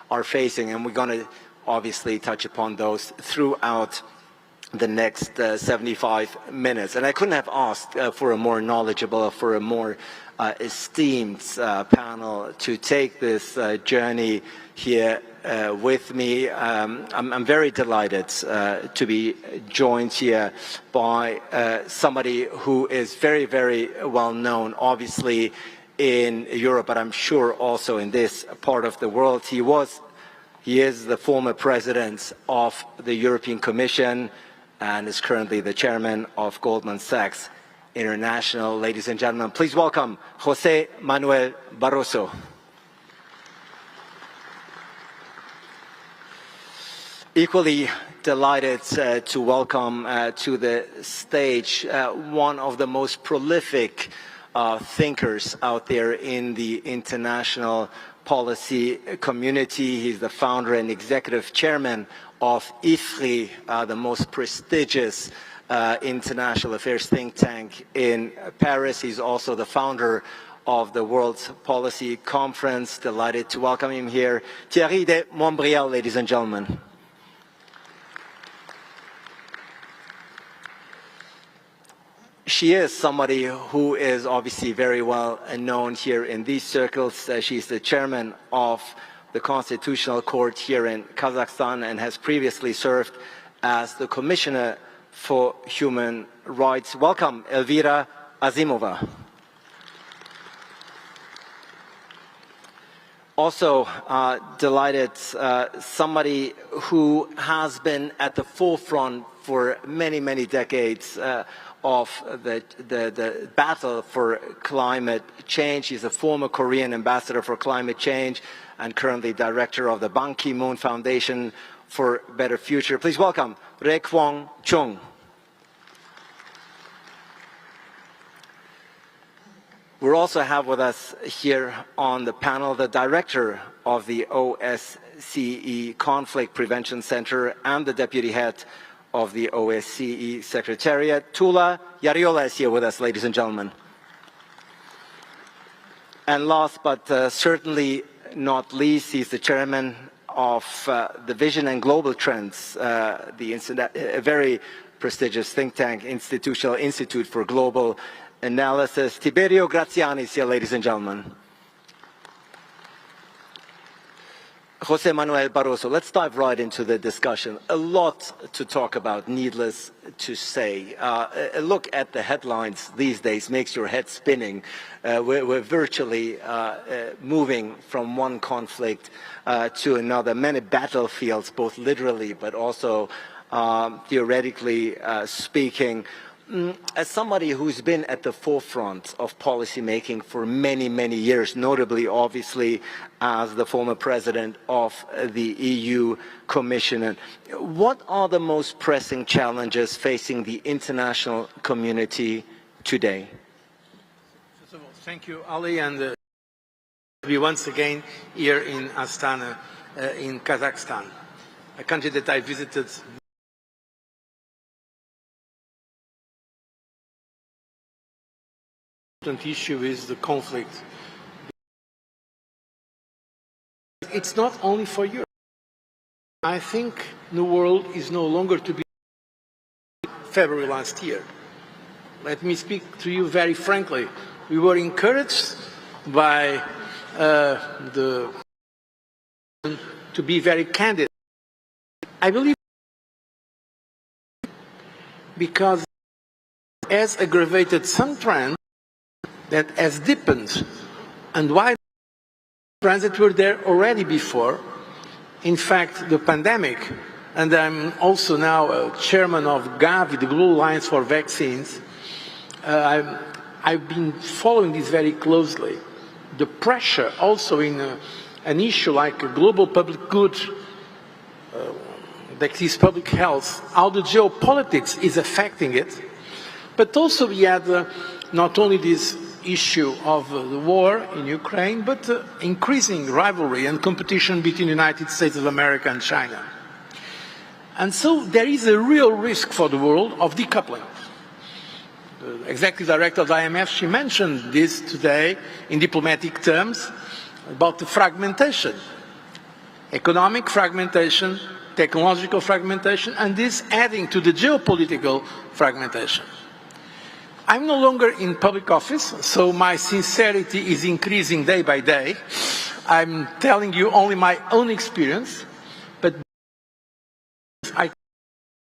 are facing, and we're going to obviously touch upon those throughout the next 75 minutes. And I couldn't have asked for a more knowledgeable, for a more esteemed panel to take this journey here with me. I'm very delighted to be joined here by somebody who is very, very well known, obviously in Europe, but I'm sure also in this part of the world. He is the former president of the European Commission and is currently the chairman of Goldman Sachs International. Ladies and gentlemen, please welcome José Manuel Barroso. Equally delighted to welcome to the stage one of the most prolific thinkers out there in the international policy community. He's the founder and executive chairman of IFRI, the most prestigious international affairs think tank in Paris. He's also the founder of the World Policy Conference. Delighted to welcome him here. Thierry de Montbrial, ladies and gentlemen. She is somebody who is obviously very well known here in these circles. She's the chairman of the Constitutional Court here in Kazakhstan and has previously served as the Commissioner for Human Rights. Welcome, Elvira Azimova. Also delighted, somebody who has been at the forefront for many, many decades of the battle for climate change. He's a former Korean ambassador for climate change and currently director of the Ban Ki-moon Foundation for a Better Future. Please welcome Rae Kwong Chung. We also have with us here on the panel the director of the OSCE Conflict Prevention Center and the deputy head of the OSCE Secretariat. Tula Yariola is here with us, ladies and gentlemen. And last but certainly not least, he's the chairman of the Vision and Global Trends, a very prestigious think tank, Institutional Institute for Global Analysis. Tiberio Graziani is here, ladies and gentlemen. José Manuel Barroso, let's dive right into the discussion. A lot to talk about, needless to say. A look at the headlines these days makes your head spinning. We're virtually moving from one conflict to another. Many battlefields, both literally but also theoretically speaking. As somebody who's been at the forefront of policy making for many, many years, notably, obviously, as the former president of the EU Commission, what are the most pressing challenges facing the international community today? First of all, thank you, Ali, and we once again here in Astana, in Kazakhstan, a country that I visited. Important issue is the conflict. It's not only for Europe. I think the world is no longer to be February last year. Let me speak to you very frankly. We were encouraged by to be very candid. I believe because it has aggravated some trends that has deepened and why trends that were there already before. In fact, the pandemic, and I'm also now chairman of Gavi, the Global Alliance for Vaccines. I've been following this very closely. The pressure also in an issue like a global public good, that is public health, how the geopolitics is affecting it. But also we had not only this issue of the war in Ukraine, but increasing rivalry and competition between the United States of America and China. And so there is a real risk for the world of decoupling. The executive director of the IMF, she mentioned this today in diplomatic terms about the fragmentation. economic fragmentation, technological fragmentation, and this adding to the geopolitical fragmentation. I'm no longer in public office, so my sincerity is increasing day by day. I'm telling you only my own experience, but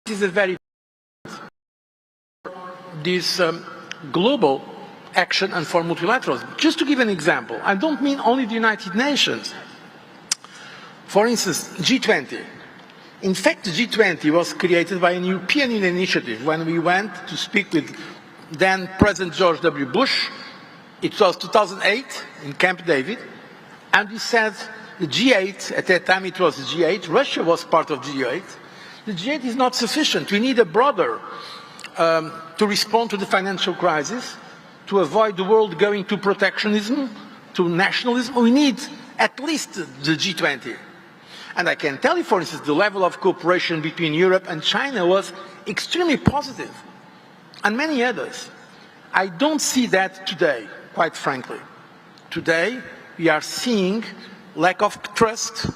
this is a very global action and for multilateralism. Just to give an example, I don't mean only the United Nations. For instance, G20. In fact, the G20 was created by a European Union initiative when we went to speak with then President George W. Bush. It was 2008 in Camp David, and we said the G8, at that time it was the G8, Russia was part of G8. The G8 is not sufficient. We need a broader to respond to the financial crisis, to avoid the world going to protectionism, to nationalism. We need at least the G20. And I can tell you, for instance, the level of cooperation between Europe and China was extremely positive, and many others. I don't see that today, quite frankly. Today, we are seeing lack of trust,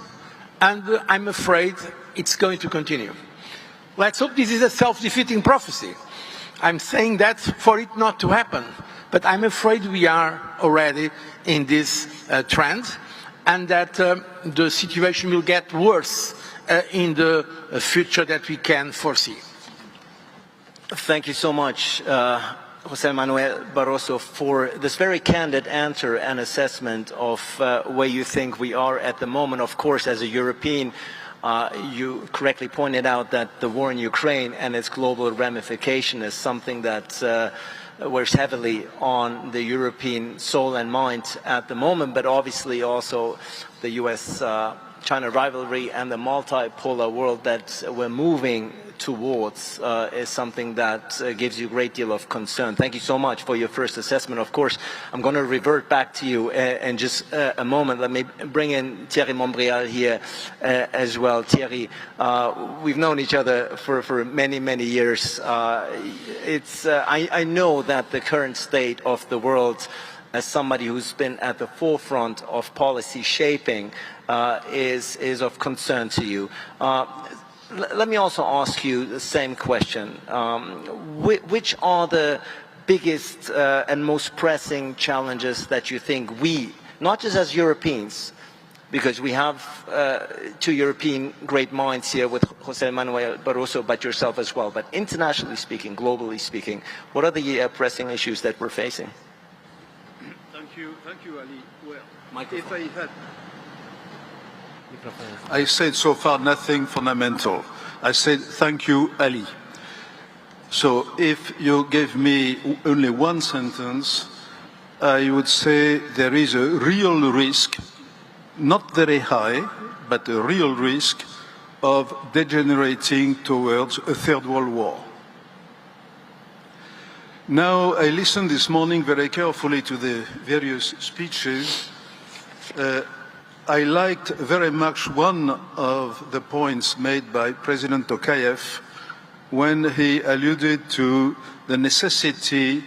and I'm afraid it's going to continue. Let's hope this is a self-defeating prophecy. I'm saying that for it not to happen, but I'm afraid we are already in this trend, and that the situation will get worse in the future that we can foresee. Thank you so much, José Manuel Barroso, for this very candid answer and assessment of where you think we are at the moment. Of course, as a European, you correctly pointed out that the war in Ukraine and its global ramification is something that wears heavily on the European soul and mind at the moment, but obviously also the US-China rivalry and the multipolar world that we're moving towards is something that gives you a great deal of concern. Thank you so much for your first assessment. Of course, I'm going to revert back to you in just a moment. Let me bring in Thierry Montbrial here as well. Thierry, we've known each other for many, many years. I know that the current state of the world, as somebody who's been at the forefront of policy shaping, is of concern to you. Let me also ask you the same question. Which are the biggest and most pressing challenges that you think we, not just as Europeans, because we have two European great minds here with José Manuel Barroso, but yourself as well, but internationally speaking, globally speaking, what are the pressing issues that we're facing? Thank you, Ali. Well, Microphone. if I had... I said so far nothing fundamental. I said thank you, Ali. So if you gave me only one sentence, I would say there is a real risk, not very high, but a real risk of degenerating towards a third world war. Now, I listened this morning very carefully to the various speeches. I liked very much one of the points made by President Tokayev when he alluded to the necessity,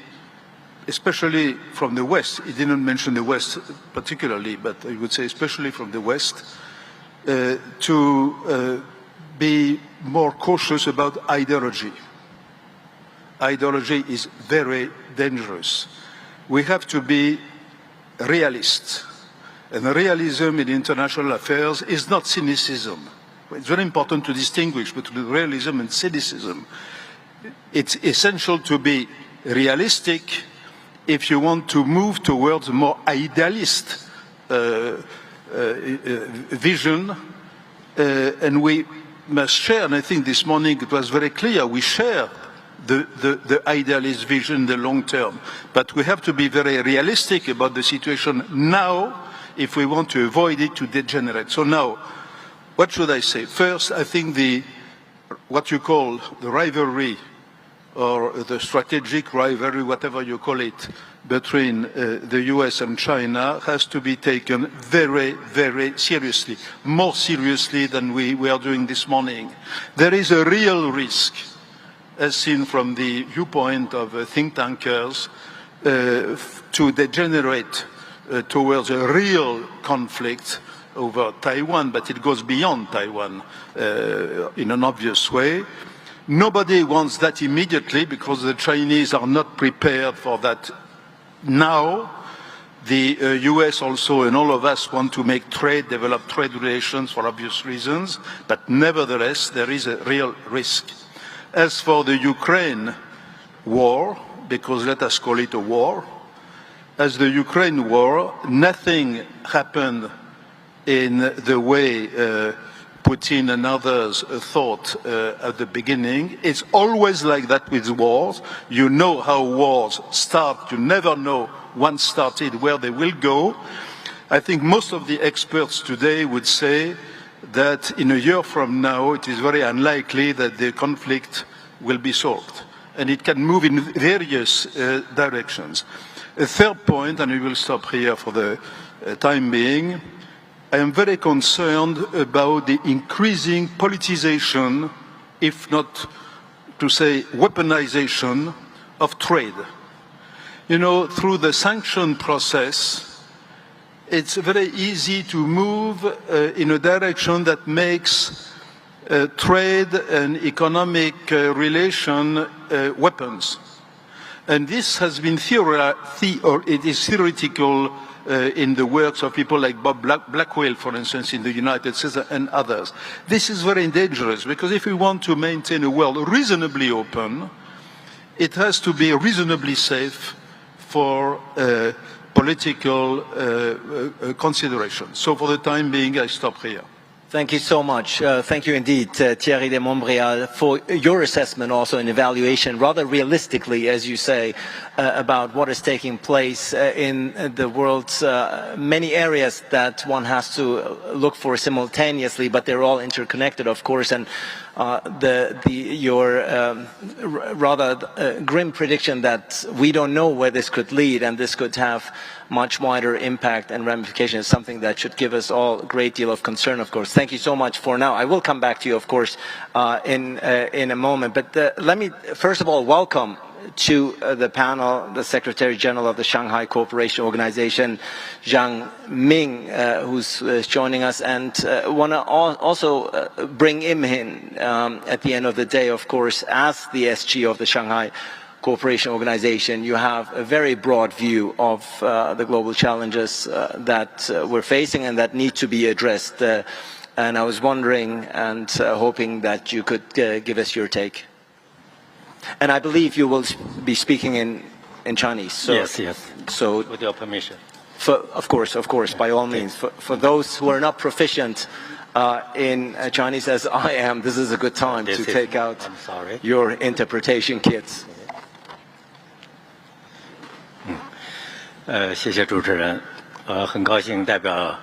especially from the West, he didn't mention the West particularly, but I would say especially from the West, to be more cautious about ideology. Ideology is very dangerous. We have to be realists. And realism in international affairs is not cynicism. It's very important to distinguish between realism and cynicism. It's essential to be realistic if you want to move towards a more idealist vision. And we must share, and I think this morning it was very clear, we share the idealist vision in the long term. But we have to be very realistic about the situation now if we want to avoid it to degenerate. So now, what should I say? First, I think what you call the rivalry or the strategic rivalry, whatever you call it, between the US and China has to be taken very, very seriously, more seriously than we are doing this morning. There is a real risk, as seen from the viewpoint of think tankers, to degenerate towards a real conflict over Taiwan, but it goes beyond Taiwan in an obvious way. Nobody wants that immediately because the Chinese are not prepared for that now. The US also and all of us want to make trade, develop trade relations for obvious reasons, but nevertheless there is a real risk. As for the Ukraine war, because let us call it a war, as the Ukraine war, nothing happened in the way Putin and others thought at the beginning. It's always like that with wars. You know how wars start. You never know once started where they will go. I think most of the experts today would say that in a year from now, it is very unlikely that the conflict will be solved. And it can move in various directions. A third point, and we will stop here for the time being, I am very concerned about the increasing politicization, if not to say weaponization, of trade. You know, through the sanction process, it's very easy to move in a direction that makes trade and economic relation weapons. And this has been it is theoretical in the works of people like Bob Blackwell, for instance, in the United States and others. This is very dangerous because if we want to maintain a world reasonably open, it has to be reasonably safe for political considerations. So for the time being, I stop here. Thank you so much. Thank you indeed, Thierry de Montbrial, for your assessment also and evaluation, rather realistically, as you say, about what is taking place in the world's many areas that one has to look for simultaneously, but they're all interconnected, of course. And your rather grim prediction that we don't know where this could lead and this could have much wider impact and ramifications is something that should give us all a great deal of concern, of course. Thank you so much for now. I will come back to you, of course, in a moment. But let me, first of all, welcome to the panel the Secretary General of the Shanghai Cooperation Organization, Zhang Ming, who's joining us, and want to also bring him in at the end of the day, of course, as the SG of the Shanghai Cooperation Organization. You have a very broad view of the global challenges that we're facing and that need to be addressed. And I was wondering and hoping that you could give us your take. And I believe you will be speaking in Chinese. So, yes. So, with your permission. Of course, by all means. For those who are not proficient in Chinese as I am, this is a good time to take out your interpretation kits. 谢谢主持人，很高兴代表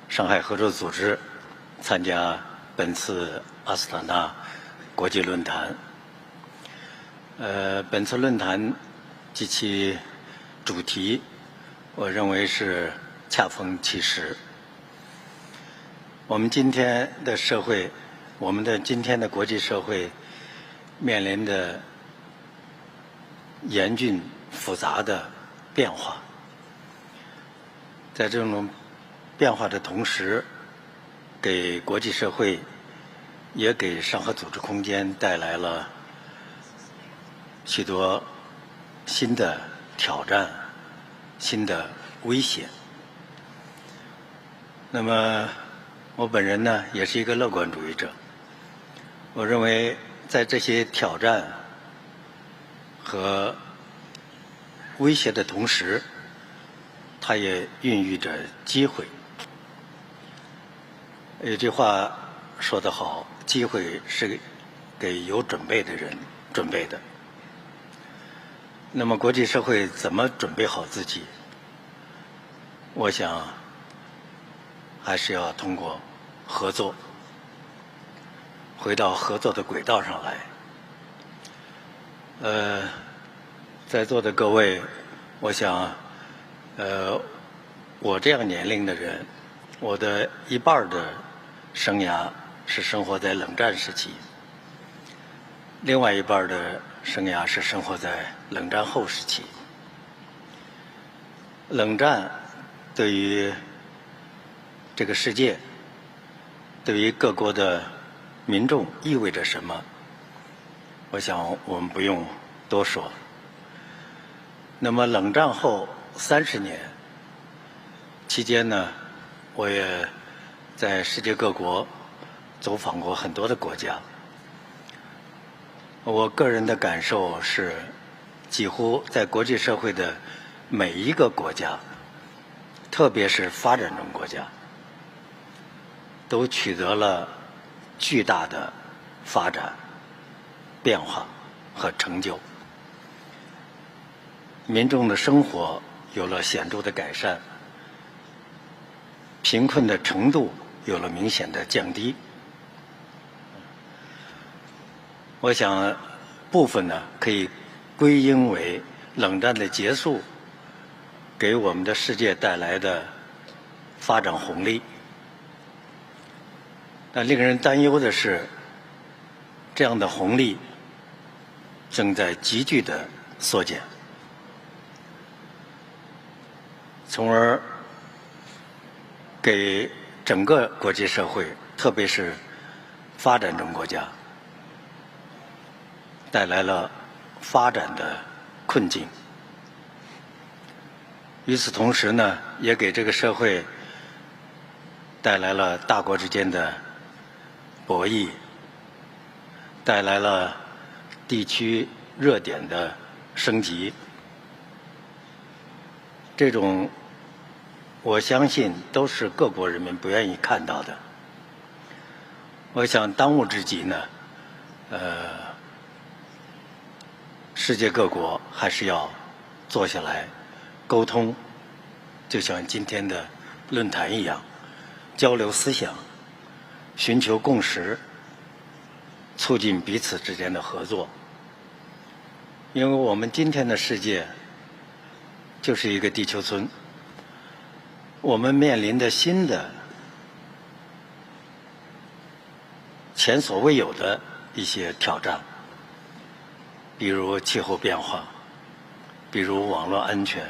上海合作组织参加本次阿斯塔纳国际论坛。本次论坛及其主题，我认为是恰逢其时。我们今天的社会，我们的今天的国际社会面临的严峻复杂的变化，在这种变化的同时，给国际社会，也给上合组织空间带来了许多新的挑战、新的威胁。那么，我本人呢，也是一个乐观主义者。我认为，在这些挑战和威胁的同时，它也孕育着机会。有句话说得好，机会是给有准备的人准备的。那么国际社会怎么准备好自己？我想还是要通过合作，回到合作的轨道上来。在座的各位，我想，我这样年龄的人，我的一半的生涯是生活在冷战时期，另外一半的生涯是生活在冷战后时期。冷战对于这个世界对于各国的民众意味着什么，我想我们不用多说。那么冷战后30年期间呢，我也在世界各国走访过很多的国家。我个人的感受是，几乎在国际社会的每一个国家，特别是发展中国家，都取得了巨大的发展、变化和成就。民众的生活有了显著的改善，贫困的程度有了明显的降低。我想，部分呢可以归因为冷战的结束给我们的世界带来的发展红利。但令人担忧的是，这样的红利正在急剧的缩减，从而给整个国际社会，特别是发展中国家，带来了发展的困境。与此同时呢，也给这个社会带来了大国之间的博弈，带来了地区热点的升级。这种我相信都是各国人民不愿意看到的。我想当务之急呢，世界各国还是要坐下来沟通，就像今天的论坛一样，交流思想，寻求共识，促进彼此之间的合作。因为我们今天的世界就是一个地球村，我们面临的新的前所未有的一些挑战，比如气候变化，比如网络安全，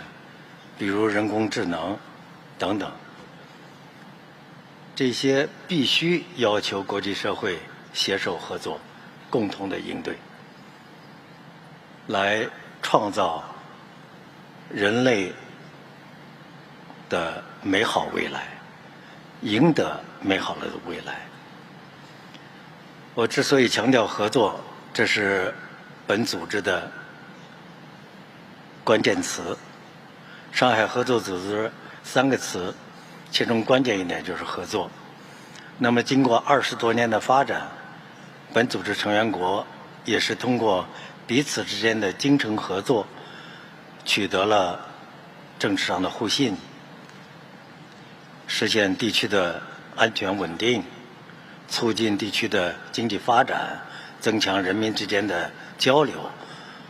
比如人工智能等等。这些必须要求国际社会携手合作，共同的应对，来创造人类的美好未来，赢得美好的未来。我之所以强调合作，这是本组织的关键词。上海合作组织3个词，其中关键一点就是合作。那么经过20多年的发展，本组织成员国也是通过彼此之间的精诚合作，取得了政治上的互信，实现地区的安全稳定，促进地区的经济发展，增强人民之间的交流，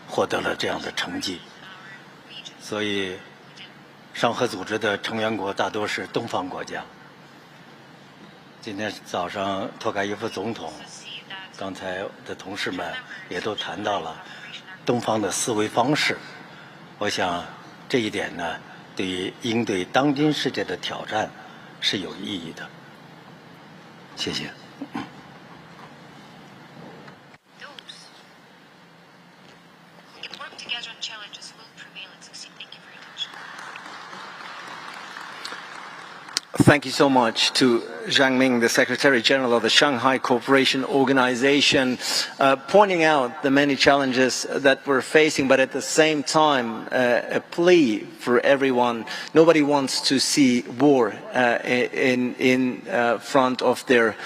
获得了这样的成绩。所以上合组织的成员国大多是东方国家。今天早上托卡耶夫总统，刚才的同事们也都谈到了东方的思维方式。我想这一点呢，对于应对当今世界的挑战是有意义的。谢谢。Thank you so much to Zhang Ming, the Secretary General of the Shanghai Cooperation Organization, pointing out the many challenges that we're facing, but at the same time, a plea for everyone. Nobody wants to see war in front of their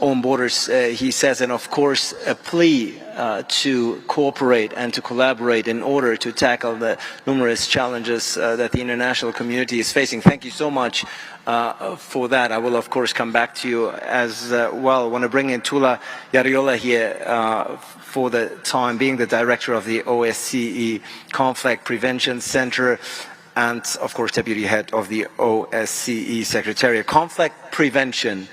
own borders, he says, and of course, a plea to cooperate and to collaborate in order to tackle the numerous challenges that the international community is facing. Thank you so much for that. I will of course come back to you as well. I want to bring in Tula Yariola here for the time being, the director of the OSCE Conflict Prevention Center and of course deputy head of the OSCE Secretariat. Conflict prevention,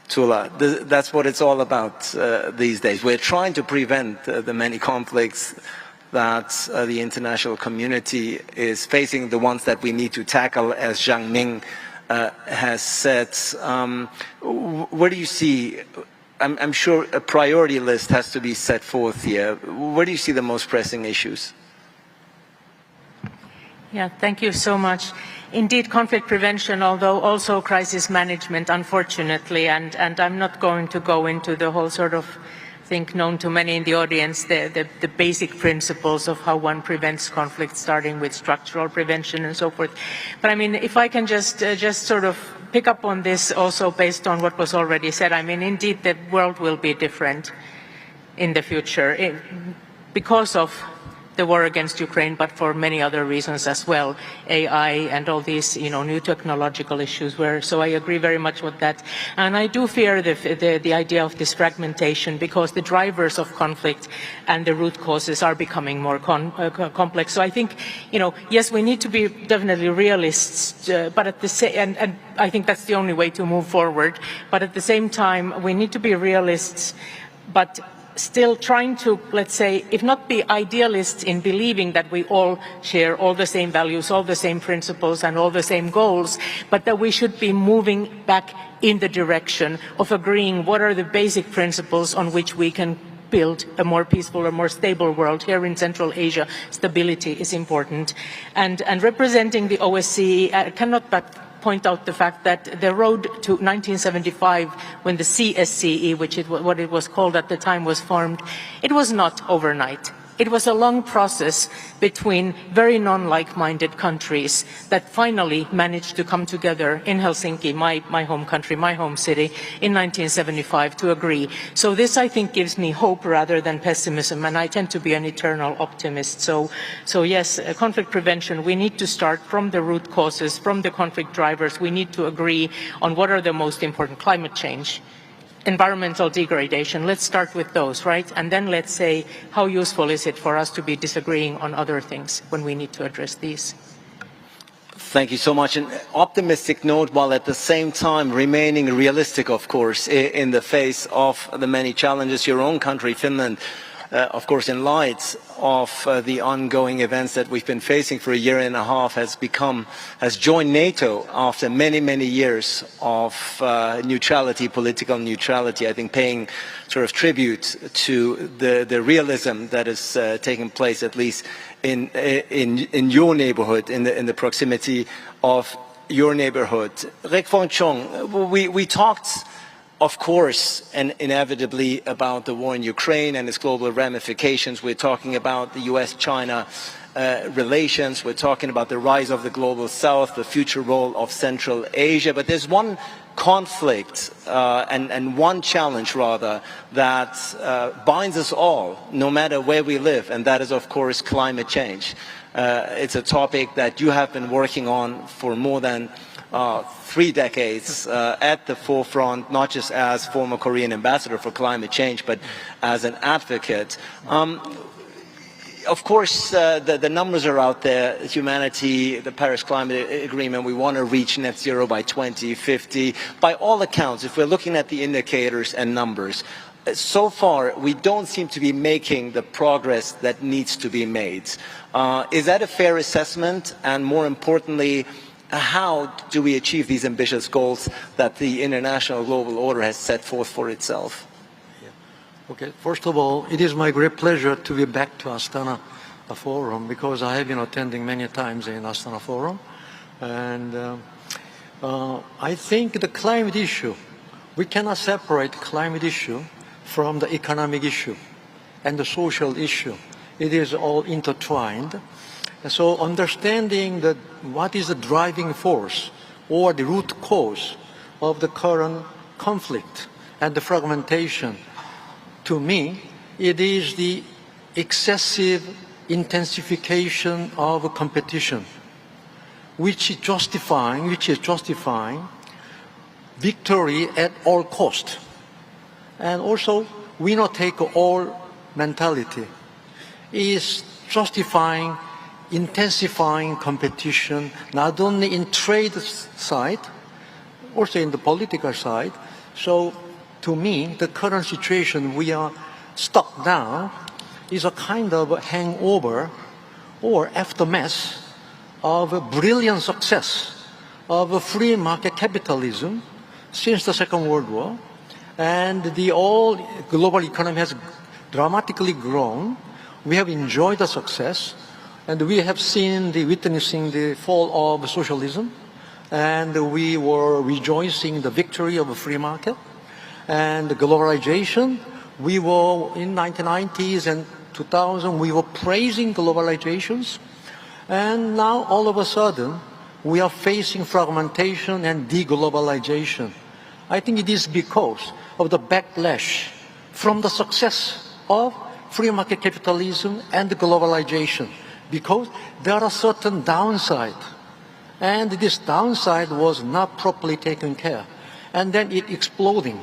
Tula, that's what it's all about these days. We're trying to prevent the many conflicts that the international community is facing, the ones that we need to tackle, as Zhang Ming has said. Where do you see, I'm sure a priority list has to be set forth here. Where do you see the most pressing issues? Yeah, thank you so much. Indeed, conflict prevention, although also crisis management, unfortunately, and I'm not going to go into the whole sort of thing known to many in the audience, the basic principles of how one prevents conflict, starting with structural prevention and so forth. But I mean, if I can just sort of pick up on this also based on what was already said, I mean, indeed, the world will be different in the future because of the war against Ukraine, but for many other reasons as well, AI and all these, new technological issues. So I agree very much with that. And I do fear the idea of this fragmentation, because the drivers of conflict and the root causes are becoming more complex. So I think, yes, we need to be definitely realists, but at the same, and I think that's the only way to move forward. But at the same time, we need to be realists, but still trying to, let's say, if not be idealists in believing that we all share all the same values, all the same principles, and all the same goals, but that we should be moving back in the direction of agreeing what are the basic principles on which we can build a more peaceful or more stable world. Here in Central Asia, stability is important. And representing the OSCE, I cannot but point out the fact that the road to 1975, when the CSCE, which is what it was called at the time, was formed, it was not overnight. It was a long process between very non-like-minded countries that finally managed to come together in Helsinki, my home country, my home city, in 1975 to agree. So this, I think, gives me hope rather than pessimism, and I tend to be an eternal optimist. So yes, conflict prevention, we need to start from the root causes, from the conflict drivers. We need to agree on what are the most important: climate change, environmental degradation. Let's start with those, right? And then let's say, how useful is it for us to be disagreeing on other things when we need to address these? Thank you so much. An optimistic note, while at the same time remaining realistic, of course, in the face of the many challenges. Your own country, Finland, of course, in light of the ongoing events that we've been facing for a year and a half, has joined NATO after many, many years of neutrality, political neutrality. I think paying sort of tribute to the realism that is taking place, at least in your neighborhood, in the proximity of your neighborhood. Rek Von Chong, we talked, of course, and inevitably, about the war in Ukraine and its global ramifications. We're talking about the US-China relations. We're talking about the rise of the global south, the future role of Central Asia. But there's one conflict and one challenge, rather, that binds us all, no matter where we live, and that is, of course, climate change. It's a topic that you have been working on for more than 3 decades at the forefront, not just as former Korean ambassador for climate change, but as an advocate. Of course, the numbers are out there. Humanity, the Paris Climate Agreement, we want to reach net zero by 2050. By all accounts, if we're looking at the indicators and numbers, so far we don't seem to be making the progress that needs to be made. Is that a fair assessment? And more importantly, how do we achieve these ambitious goals that the international global order has set forth for itself? Okay, first of all, it is my great pleasure to be back to Astana Forum, because I have been attending many times in Astana Forum. And I think the climate issue, we cannot separate climate issue from the economic issue and the social issue. It is all intertwined. And so understanding that what is the driving force or the root cause of the current conflict and the fragmentation, to me, it is the excessive intensification of competition, which is justifying victory at all cost. And also, winner-take-all mentality is justifying intensifying competition, not only in trade side, also in the political side. So, to me, the current situation we are stuck now is a kind of hangover or aftermath of a brilliant success of free market capitalism since the Second World War, and the whole global economy has dramatically grown. We have enjoyed the success, and we have witnessing the fall of socialism, and we were rejoicing the victory of a free market and globalization. We were in 1990s and 2000, we were praising globalizations, and now all of a sudden we are facing fragmentation and deglobalization. I think it is because of the backlash from the success of free market capitalism and globalization, because there are certain downside, and this downside was not properly taken care, and then it exploding.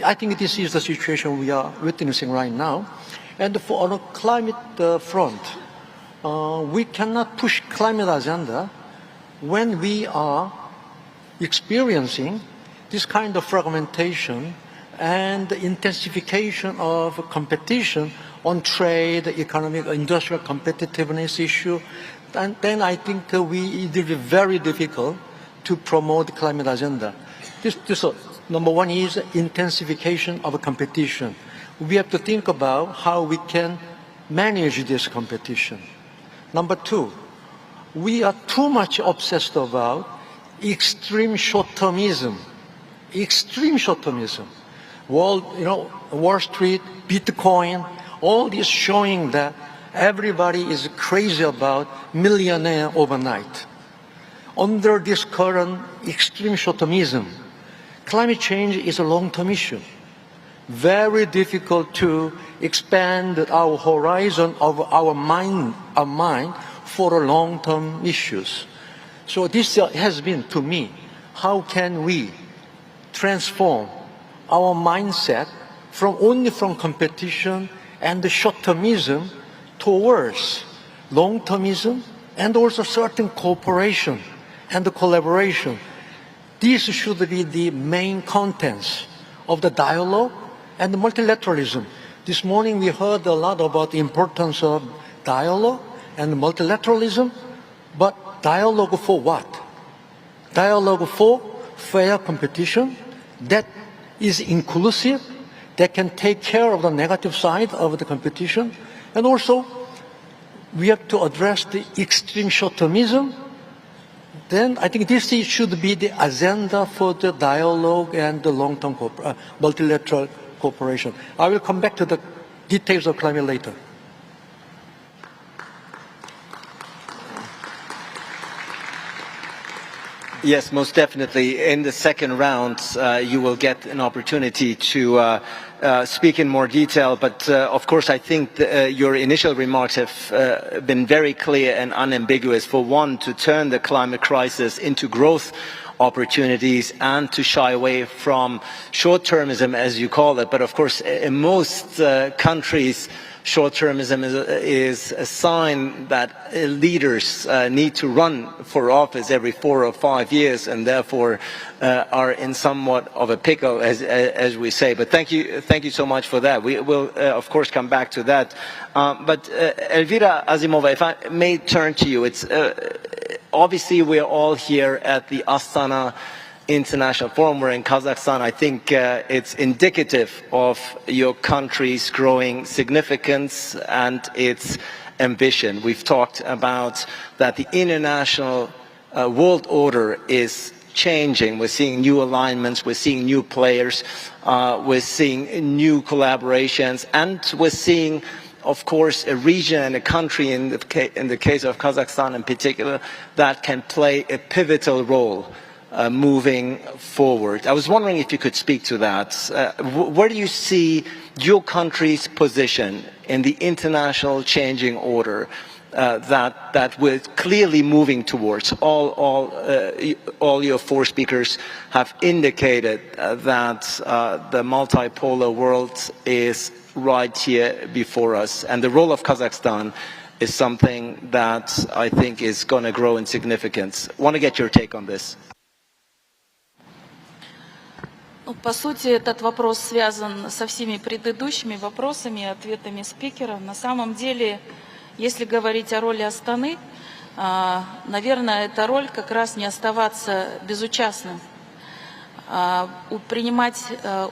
I think this is the situation we are witnessing right now. And on a climate front, we cannot push climate agenda when we are experiencing this kind of fragmentation and intensification of competition on trade, economic, industrial competitiveness issue. And then I think it will be very difficult to promote climate agenda. Number one is intensification of competition. We have to think about how we can manage this competition. Number two, we are too much obsessed about extreme short-termism. Extreme short-termism. Wall Street, Bitcoin, all this showing that everybody is crazy about millionaire overnight. Under this current extreme short-termism, climate change is a long-term issue. Very difficult to expand our horizon of our mind for long-term issues. So this has been, to me, how can we transform our mindset only from competition and the short-termism towards long-termism and also certain cooperation and the collaboration. These should be the main contents of the dialogue and the multilateralism. This morning we heard a lot about the importance of dialogue and multilateralism, but dialogue for what? Dialogue for fair competition that is inclusive, that can take care of the negative side of the competition, and also we have to address the extreme short-termism. Then I think this should be the agenda for the dialogue and the long-term multilateral cooperation. I will come back to the details of climate later. Yes, most definitely. In the second round, you will get an opportunity to speak in more detail. But of course, I think your initial remarks have been very clear and unambiguous. For one, to turn the climate crisis into growth opportunities and to shy away from short-termism, as you call it. But of course, in most countries, short-termism is a sign that leaders need to run for office every 4 or 5 years, and therefore are in somewhat of a pickle, as we say. But thank you so much for that. We will of course come back to that. But Elvira Azimova, if I may turn to you, it's obviously we're all here at the Astana International Forum. We're in Kazakhstan. I think it's indicative of your country's growing significance and its ambition. We've talked about that the international world order is changing. We're seeing new alignments, we're seeing new players, we're seeing new collaborations, and we're seeing, of course, a region and a country, in the case of Kazakhstan in particular, that can play a pivotal role moving forward. I was wondering if you could speak to that. Where do you see your country's position in the international changing order that we're clearly moving towards? All your four speakers have indicated that the multipolar world is right here before us, and the role of Kazakhstan is something that I think is going to grow in significance. I want to get your take on this. По сути, этот вопрос связан со всеми предыдущими вопросами и ответами спикера. На самом деле, если говорить о роли Астаны, наверное, эта роль как раз не оставаться безучастным, принимать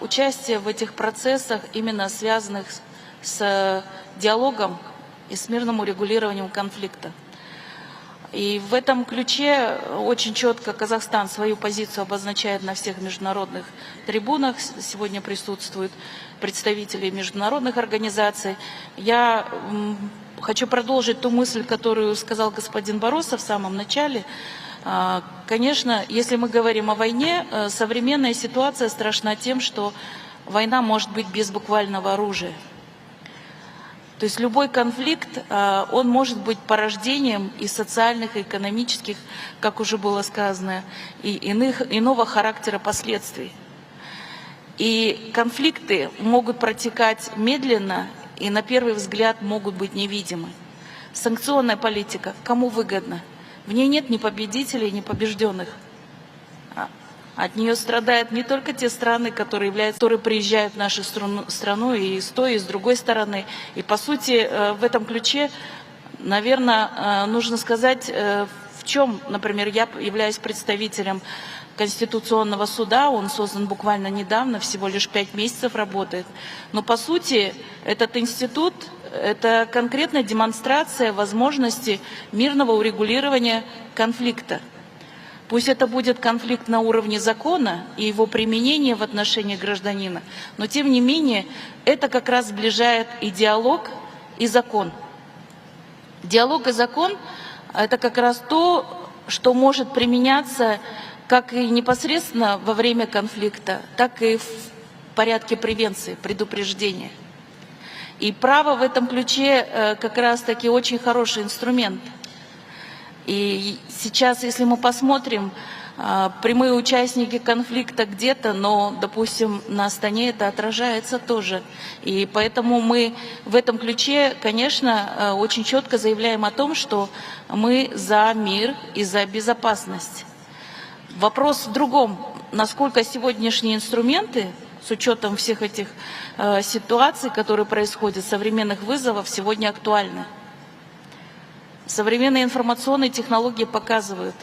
участие в этих процессах, именно связанных с диалогом и с мирным урегулированием конфликта. И в этом ключе очень четко Казахстан свою позицию обозначает на всех международных трибунах. Сегодня присутствуют представители международных организаций. Я хочу продолжить ту мысль, которую сказал господин Борисов в самом начале. Конечно, если мы говорим о войне, современная ситуация страшна тем, что война может быть без буквального оружия. То есть любой конфликт, он может быть порождением и социальных, и экономических, как уже было сказано, и иного характера последствий. И конфликты могут протекать медленно и на первый взгляд могут быть невидимы. Санкционная политика кому выгодна? В ней нет ни победителей, ни побежденных. От нее страдают не только те страны, которые приезжают в нашу страну и с той, и с другой стороны. И по сути в этом ключе, наверное, нужно сказать, в чем, например, я являюсь представителем Конституционного суда, он создан буквально недавно, всего лишь 5 месяцев работает. Но по сути этот институт – это конкретная демонстрация возможности мирного урегулирования конфликта. Пусть это будет конфликт на уровне закона и его применение в отношении гражданина, но тем не менее это как раз сближает и диалог, и закон. Диалог и закон – это как раз то, что может применяться как и непосредственно во время конфликта, так и в порядке превенции, предупреждения. И право в этом ключе как раз-таки очень хороший инструмент. И сейчас, если мы посмотрим, прямые участники конфликта где-то, но, допустим, на Астане это отражается тоже. И поэтому мы в этом ключе, конечно, очень четко заявляем о том, что мы за мир и за безопасность. Вопрос в другом, насколько сегодняшние инструменты, с учетом всех этих ситуаций, которые происходят, современных вызовов, сегодня актуальны. Современные информационные технологии показывают,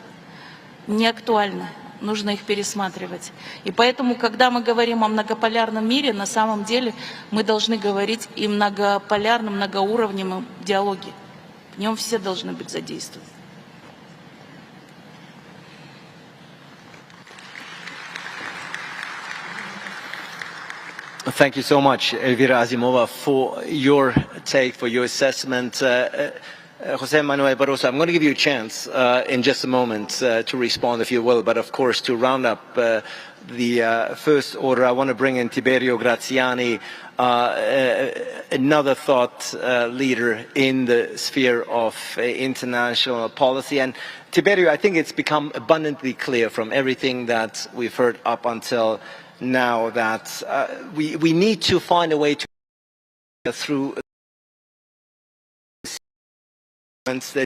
не актуально, нужно их пересматривать. И поэтому, когда мы говорим о многополярном мире, на самом деле мы должны говорить и многополярном, многоуровневом диалоге. В нем все должны быть задействованы. Thank you so much, Elvira Azimova, for your take, for your assessment. Jose Manuel Barroso, I'm going to give you a chance in just a moment to respond, if you will, but of course to round up the first order, I want to bring in Tiberio Graziani, another thought leader in the sphere of international policy. And Tiberio, I think it's become abundantly clear from everything that we've heard up until now that we need to find a way to through that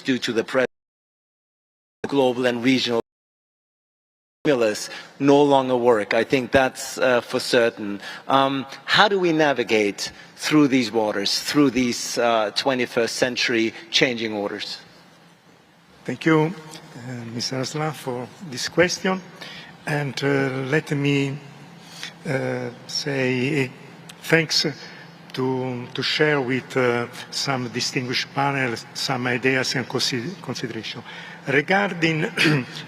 due to the present global and regional stimulus no longer work. I think that's for certain. How do we navigate through these waters, through these 21st century changing orders? Thank you, Mr. Aslan, for this question. And let me say thanks to share with some distinguished panel some ideas and consideration. Regarding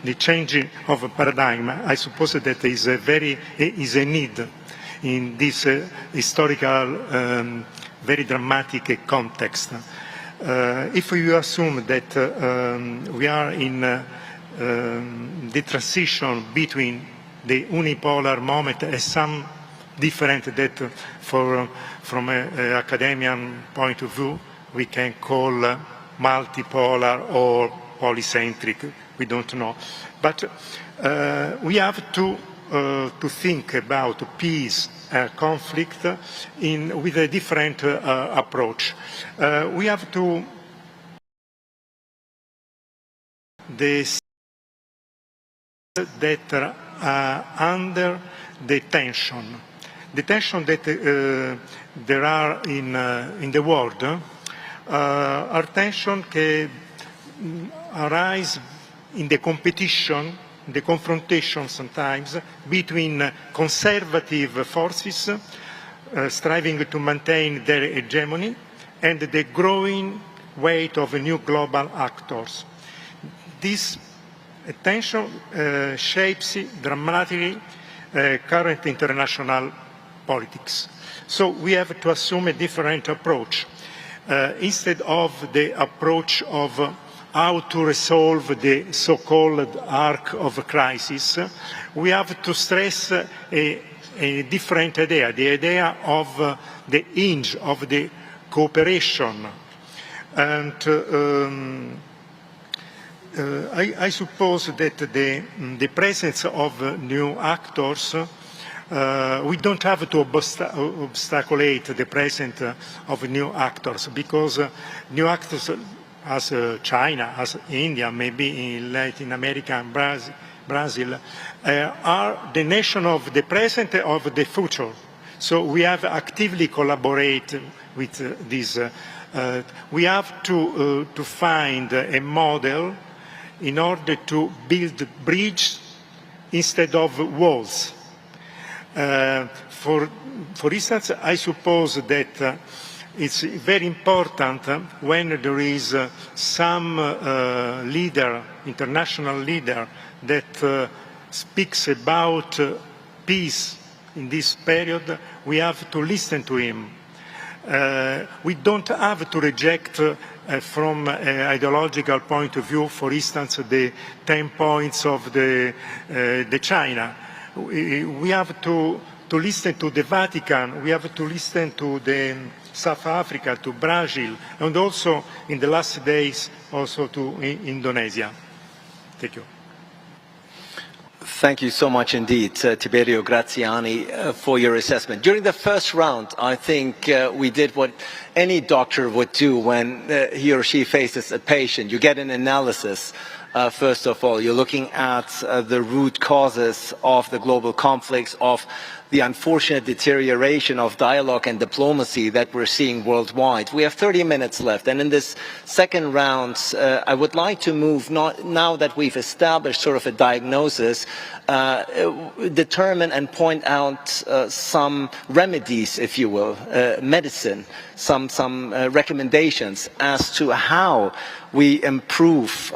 the changing of a paradigm, I suppose that is a need in this historical, very dramatic context. If you assume that we are in the transition between the unipolar moment and some different that from an academic point of view we can call multipolar or polycentric, we don't know. But we have to think about peace and conflict with a different approach. We have to that are under the tension. the tension that there are in the world are tensions that arise in the competition, the confrontation sometimes between conservative forces striving to maintain their hegemony and the growing weight of new global actors. This tension shapes dramatically current international politics. So we have to assume a different approach. Instead of the approach of how to resolve the so-called arc of crisis, we have to stress a different idea, the idea of the hinge of the cooperation. And I suppose that the presence of new actors, we don't have to obstaculate the presence of new actors, because new actors as China, as India, maybe in Latin America and Brazil, are the nation of the present and of the future. So we have actively collaborate with this. We have to find a model in order to build bridges instead of walls. For instance, I suppose that it's very important when there is some leader, international leader, that speaks about peace in this period, we have to listen to him. We don't have to reject from an ideological point of view, for instance, the 10 points of the China. We have to listen to the Vatican, we have to listen to the South Africa, to Brazil, and also in the last days also to Indonesia. Thank you. Thank you so much indeed, Tiberio Graziani, for your assessment. During the first round, I think we did what any doctor would do when he or she faces a patient. You get an analysis. First of all, you're looking at the root causes of the global conflicts, of the unfortunate deterioration of dialogue and diplomacy that we're seeing worldwide. We have 30 minutes left, and in this second round, I would like to move, now that we've established sort of a diagnosis, determine and point out some remedies, if you will, medicine, some recommendations as to how we improve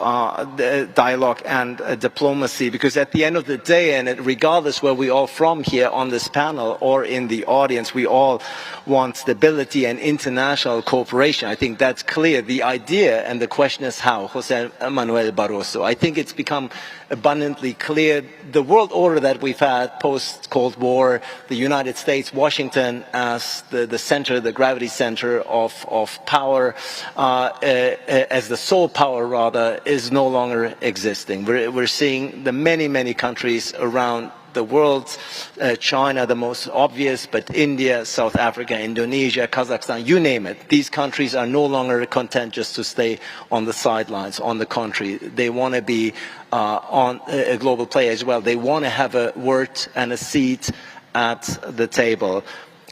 the dialogue and diplomacy, because at the end of the day, and regardless where we all from here on this panel or in the audience, we all want stability and international cooperation. I think that's clear. The idea and the question is how. Jose Manuel Barroso. I think it's become abundantly clear. The world order that we've had post-Cold War, the United States, Washington as the center, the gravity center of power, as the sole power rather, is no longer existing. We're seeing the many countries around the world, China the most obvious, but India, South Africa, Indonesia, Kazakhstan, you name it. These countries are no longer content just to stay on the sidelines. On the contrary, they want to be on a global player as well. They want to have a word and a seat at the table.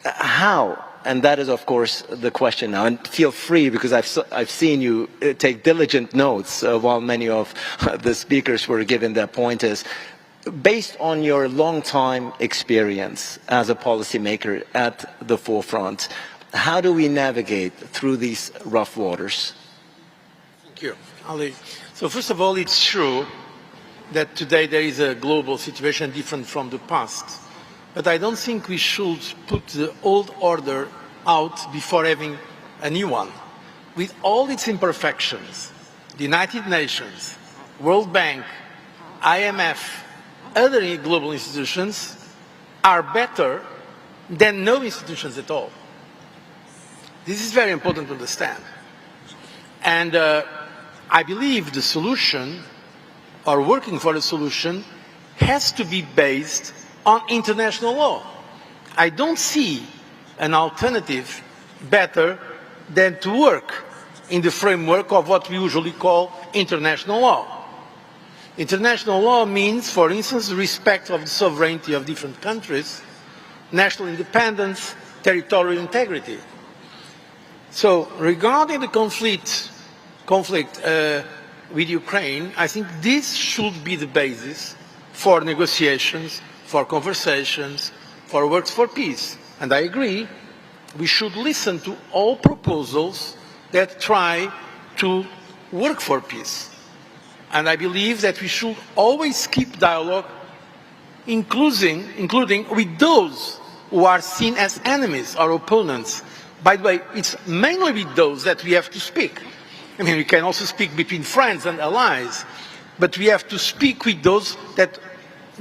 How? And that is, of course, the question now. And feel free, because I've seen you take diligent notes while many of the speakers were given their pointers. Based on your long-time experience as a policymaker at the forefront, how do we navigate through these rough waters? Thank you, Ali. So first of all, it's true that today there is a global situation different from the past. But I don't think we should put the old order out before having a new one. With all its imperfections, the United Nations, World Bank, IMF, other global institutions are better than no institutions at all. This is very important to understand. And I believe the solution, or working for a solution, has to be based on international law. I don't see an alternative better than to work in the framework of what we usually call international law. International law means, for instance, respect of the sovereignty of different countries, national independence, territorial integrity. So regarding the conflict with Ukraine, I think this should be the basis for negotiations, for conversations, for works for peace. And I agree, we should listen to all proposals that try to work for peace. And I believe that we should always keep dialogue, including with those who are seen as enemies or opponents. By the way, it's mainly with those that we have to speak. I mean, we can also speak between friends and allies, but we have to speak with those that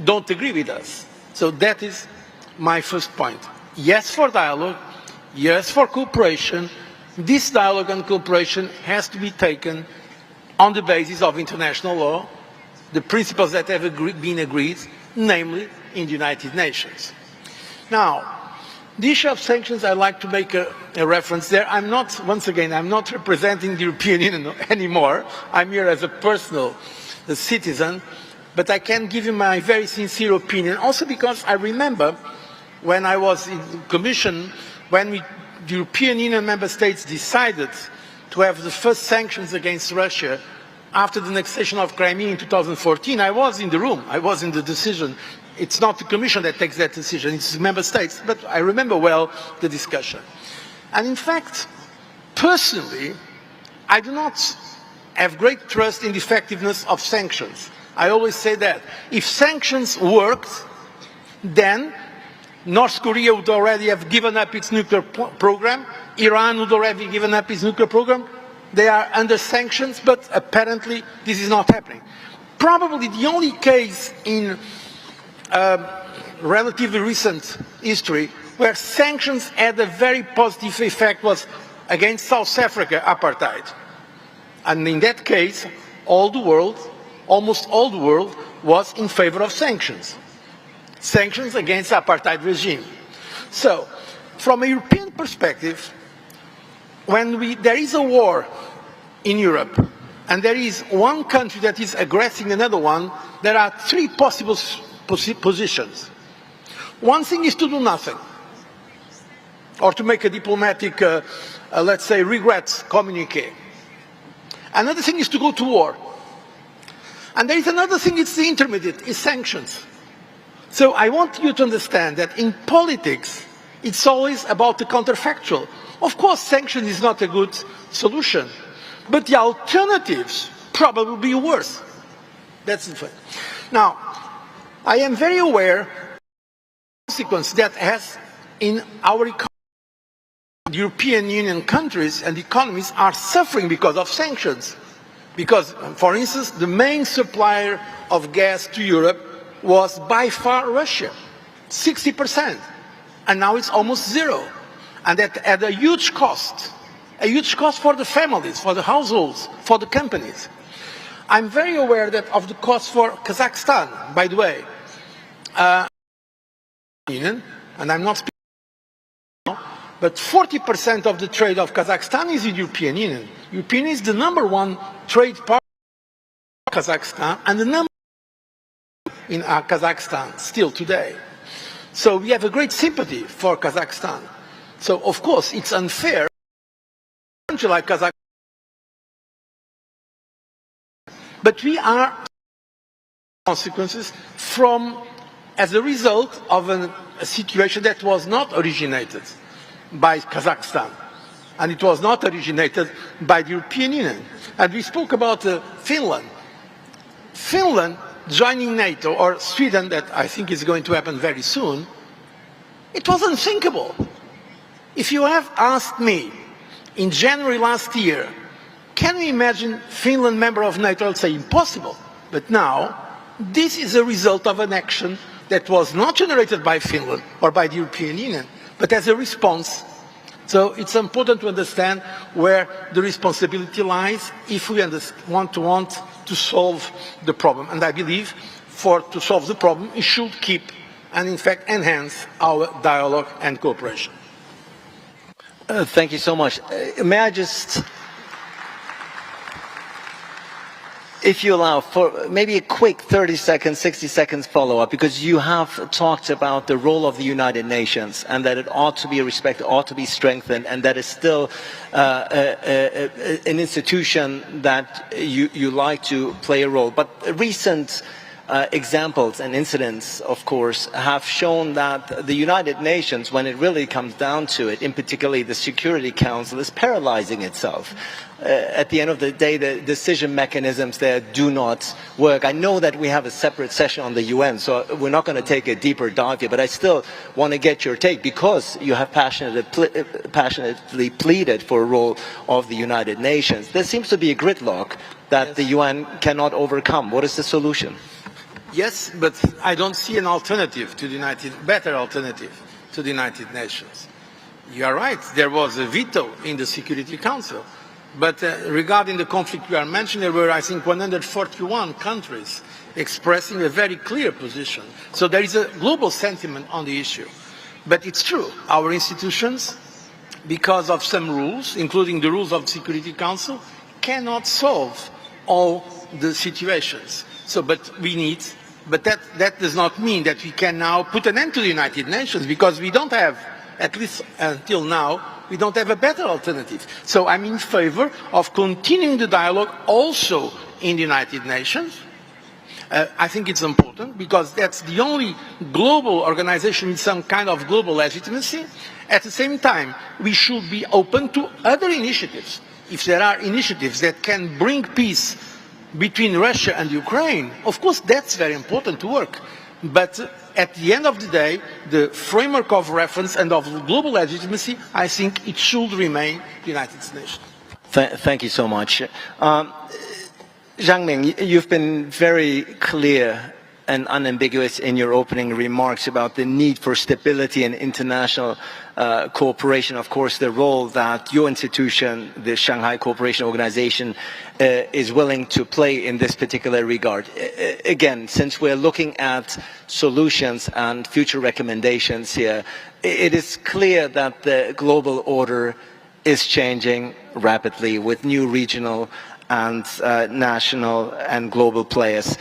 don't agree with us. So that is my first point. Yes for dialogue, yes for cooperation. This dialogue and cooperation has to be taken on the basis of international law, the principles that have been agreed, namely in the United Nations. Now, the issue of sanctions, I'd like to make a reference there. I'm not, once again, I'm not representing the European Union anymore. I'm here as a personal citizen, but I can give you my very sincere opinion, also because I remember when I was in the Commission, when the European Union member states decided to have the first sanctions against Russia after the annexation of Crimea in 2014, I was in the room, I was in the decision. It's not the Commission that takes that decision, it's the member states, but I remember well the discussion. And in fact, personally, I do not have great trust in the effectiveness of sanctions. I always say that. If sanctions worked, then North Korea would already have given up its nuclear program, Iran would already have given up its nuclear program. They are under sanctions, but apparently this is not happening. Probably the only case in relatively recent history where sanctions had a very positive effect was against South Africa apartheid. And in that case, all the world, almost all the world, was in favor of sanctions. Sanctions against the apartheid regime. So, from a European perspective, when there is a war in Europe, and there is one country that is aggressing another one, there are three possible positions. One thing is to do nothing, or to make a diplomatic, let's say, regrets communique. Another thing is to go to war. And there is another thing, it's the intermediate, is sanctions. So I want you to understand that in politics, it's always about the counterfactual. Of course, sanctions is not a good solution, but the alternatives probably will be worse. That's the fact. Now, I am very aware of the consequence that has in our economy. The European Union countries and economies are suffering because of sanctions. Because, for instance, the main supplier of gas to Europe was by far Russia, 60%, and now it's almost zero. And that at a huge cost for the families, for the households, for the companies. I'm very aware that of the cost for Kazakhstan, by the way. And I'm not speaking now, but 40% of the trade of Kazakhstan is in the European Union. European Union is the #1 trade partner of Kazakhstan, and the number in Kazakhstan still today. So we have a great sympathy for Kazakhstan. So of course it's unfair a country like Kazakhstan, but we are consequences as a result of a situation that was not originated by Kazakhstan, and it was not originated by the European Union. And we spoke about Finland. Finland joining NATO, or Sweden, that I think is going to happen very soon, it was unthinkable. If you have asked me in January last year, can we imagine Finland member of NATO, I would say impossible. But now, this is a result of an action that was not generated by Finland or by the European Union, but as a response. So it's important to understand where the responsibility lies if we want to solve the problem. And I believe to solve the problem, we should keep and in fact enhance our dialogue and cooperation. Thank you so much. May I just, if you allow for maybe a quick 30 seconds, 60 seconds follow-up, because you have talked about the role of the United Nations and that it ought to be respected, ought to be strengthened, and that it's still an institution that you like to play a role. But recent examples and incidents, of course, have shown that the United Nations, when it really comes down to it, in particular the Security Council, is paralyzing itself. At the end of the day, the decision mechanisms there do not work. I know that we have a separate session on the UN, so we're not going to take a deeper dive here, but I still want to get your take, because you have passionately pleaded for a role of the United Nations. There seems to be a gridlock that the UN cannot overcome. What is the solution? Yes, but I don't see an alternative to the better alternative to the United Nations. You are right, there was a veto in the Security Council. But regarding the conflict we are mentioning, there were, I think, 141 countries expressing a very clear position. So there is a global sentiment on the issue. But it's true, our institutions, because of some rules, including the rules of the Security Council, cannot solve all the situations. So, but that does not mean that we can now put an end to the United Nations, because we don't have, at least until now, we don't have a better alternative. So I'm in favor of continuing the dialogue also in the United Nations. I think it's important, because that's the only global organization with some kind of global legitimacy. At the same time, we should be open to other initiatives. If there are initiatives that can bring peace between Russia and Ukraine, of course that's very important to work. But at the end of the day, the framework of reference and of global legitimacy, I think it should remain the United Nations. Thank you so much. Zhang Ming, you've been very clear and unambiguous in your opening remarks about the need for stability and international cooperation. Of course, the role that your institution, the Shanghai Cooperation Organization, is willing to play in this particular regard. Again, since we're looking at solutions and future recommendations here, it is clear that the global order is changing rapidly with new regional and national and global players.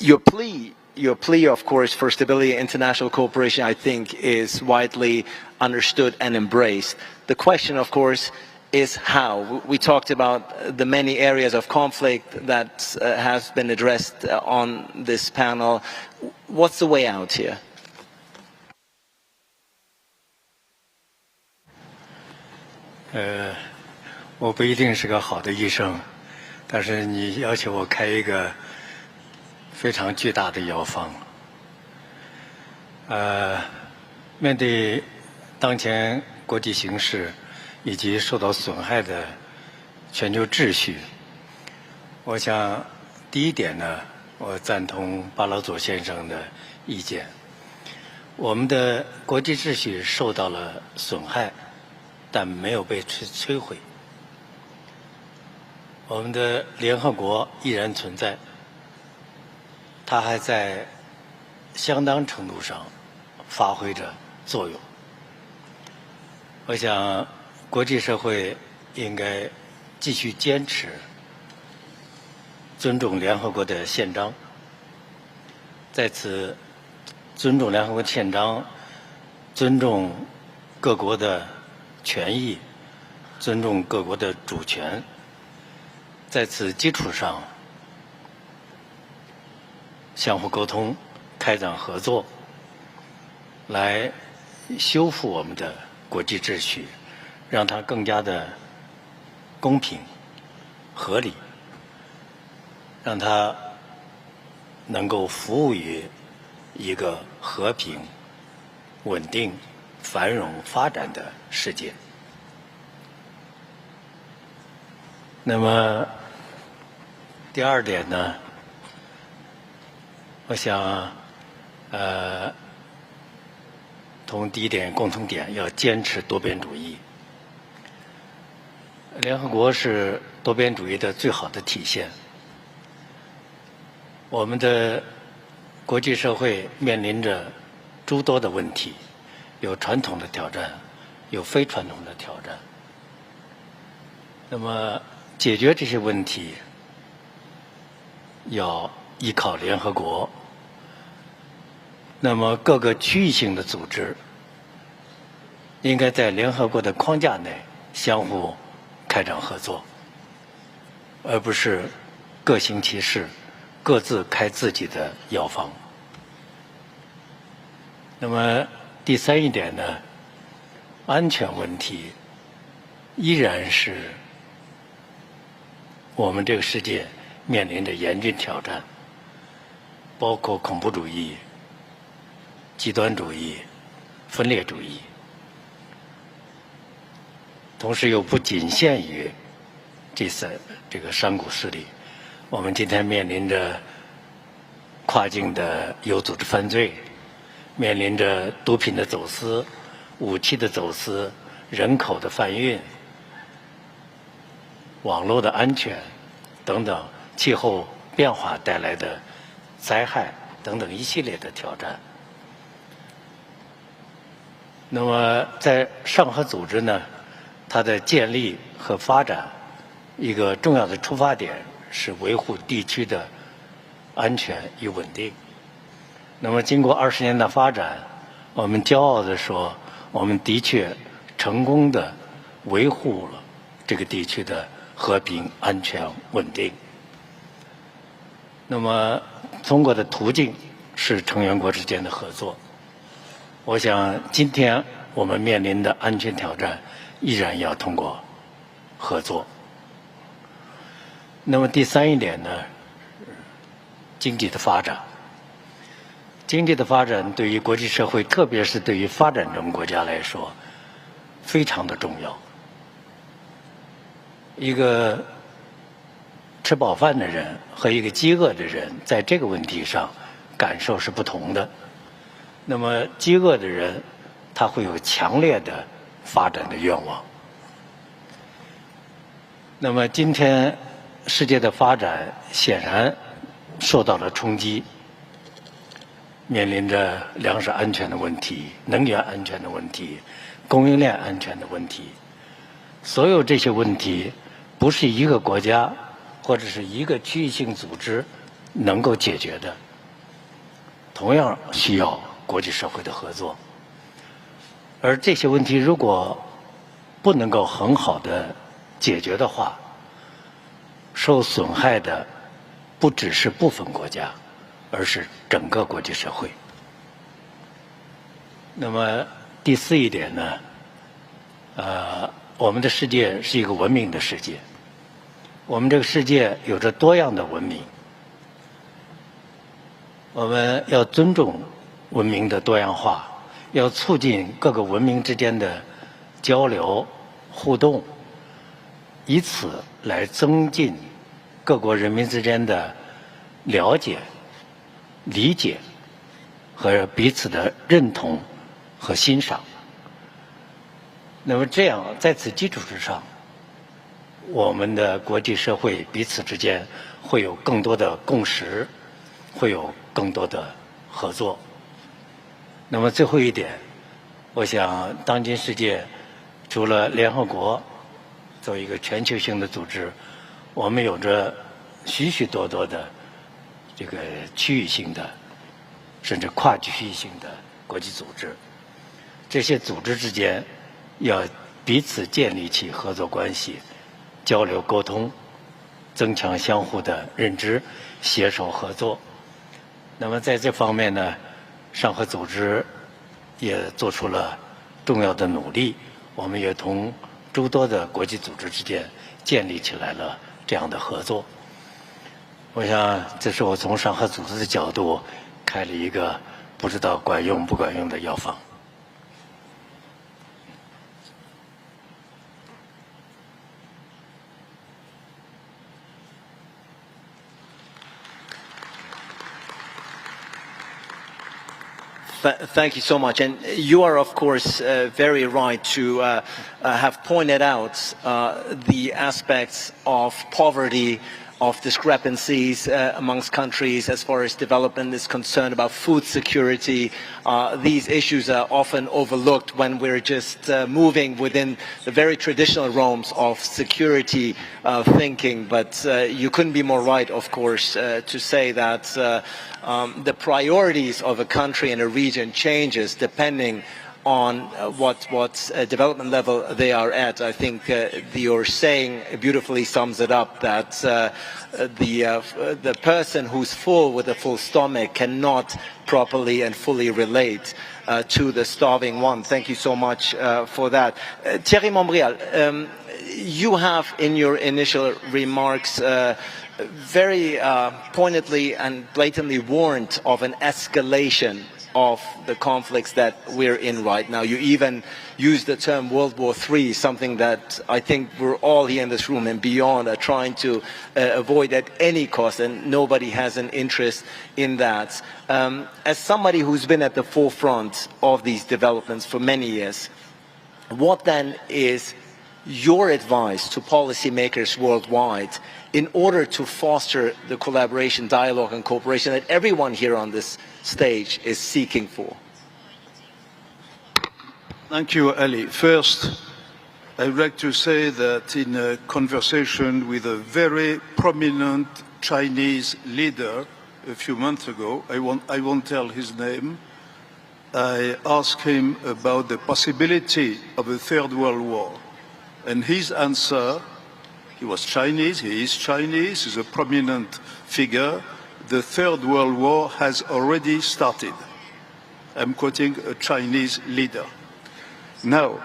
Your plea, of course, for stability and international cooperation, I think, is widely understood and embraced. The question, of course, is how. We talked about the many areas of conflict that has been addressed on this panel. What's the way out here? Uh, 我不一定是个好的医生，但是你要求我开一个非常巨大的药方。面对当前国际形势以及受到损害的全球秩序，我想第一点呢，我赞同巴劳佐先生的意见。我们的国际秩序受到了损害，但没有被摧毁。我们的联合国依然存在，它还在相当程度上发挥着作用。我想，国际社会应该继续坚持尊重联合国的宪章，在此尊重联合国宪章，尊重各国的权益，尊重各国的主权，在此基础上相互沟通，开展合作，来修复我们的国际秩序，让它更加的公平、合理，让它能够服务于一个和平、稳定、繁荣、发展的世界。那么，第二点呢？我想，同第一点共同点，要坚持多边主义。联合国是多边主义的最好的体现。我们的国际社会面临着诸多的问题，有传统的挑战，有非传统的挑战。那么，解决这些问题，要依靠联合国。那么各个区域性的组织应该在联合国的框架内相互开展合作，而不是各行其事，各自开自己的药方。那么第三一点呢，安全问题依然是我们这个世界面临着严峻挑战，包括恐怖主义、极端主义、分裂主义，同时又不仅限于这个山谷势力。我们今天面临着跨境的有组织犯罪，面临着毒品的走私、武器的走私、人口的贩运、网络的安全等等，气候变化带来的灾害等等一系列的挑战。那么在上合组织呢，它的建立和发展一个重要的出发点是维护地区的安全与稳定。那么经过20年的发展，我们骄傲地说，我们的确成功地维护了这个地区的和平、安全、稳定。那么通过的途径是成员国之间的合作。我想今天我们面临的安全挑战依然要通过合作。那么第三一点呢，经济的发展。经济的发展对于国际社会，特别是对于发展中国家来说，非常的重要。一个吃饱饭的人和一个饥饿的人，在这个问题上感受是不同的。那么饥饿的人，他会有强烈的发展的愿望。那么今天世界的发展显然受到了冲击，面临着粮食安全的问题、能源安全的问题、供应链安全的问题。所有这些问题不是一个国家或者是一个区域性组织能够解决的，同样需要国际社会的合作。而这些问题如果不能够很好的解决的话，受损害的不只是部分国家，而是整个国际社会。那么第四一点呢，我们的世界是一个文明的世界，我们这个世界有着多样的文明，我们要尊重文明的多样化，要促进各个文明之间的交流互动，以此来增进各国人民之间的了解、理解和彼此的认同和欣赏。那么这样，在此基础之上，我们的国际社会彼此之间会有更多的共识，会有更多的合作。那么最后一点，我想当今世界除了联合国作为一个全球性的组织，我们有着许许多多的这个区域性的甚至跨区域性的国际组织。这些组织之间要彼此建立起合作关系，交流沟通，增强相互的认知，携手合作。那么在这方面呢，上合组织也做出了重要的努力，我们也同诸多的国际组织之间建立起来了这样的合作。我想这是我从上合组织的角度开了一个不知道管用不管用的药方。Thank you so much. And you are, of course, very right to have pointed out the aspects of poverty of discrepancies amongst countries as far as development is concerned, about food security. These issues are often overlooked when we're just moving within the very traditional realms of security thinking. But you couldn't be more right, of course, to say that the priorities of a country and a region changes depending on what development level they are at. I think your saying beautifully sums it up, that the person who's full with a full stomach cannot properly and fully relate to the starving one. Thank you so much for that. Thierry Montbrial, you have in your initial remarks very pointedly and blatantly warned of an escalation of the conflicts that we're in right now. You even used the term World War III, something that I think we're all here in this room and beyond are trying to avoid at any cost, and nobody has an interest in that. As somebody who's been at the forefront of these developments for many years, what then is your advice to policymakers worldwide in order to foster the collaboration, dialogue and cooperation that everyone here on this stage is seeking for? Thank you, Ali. First, I would like to say that in a conversation with a very prominent Chinese leader a few months ago, I won't tell his name, I asked him about the possibility of a third world war. And his answer, he was Chinese, he is Chinese, he's a prominent figure. The Third World War has already started. I'm quoting a Chinese leader. Now,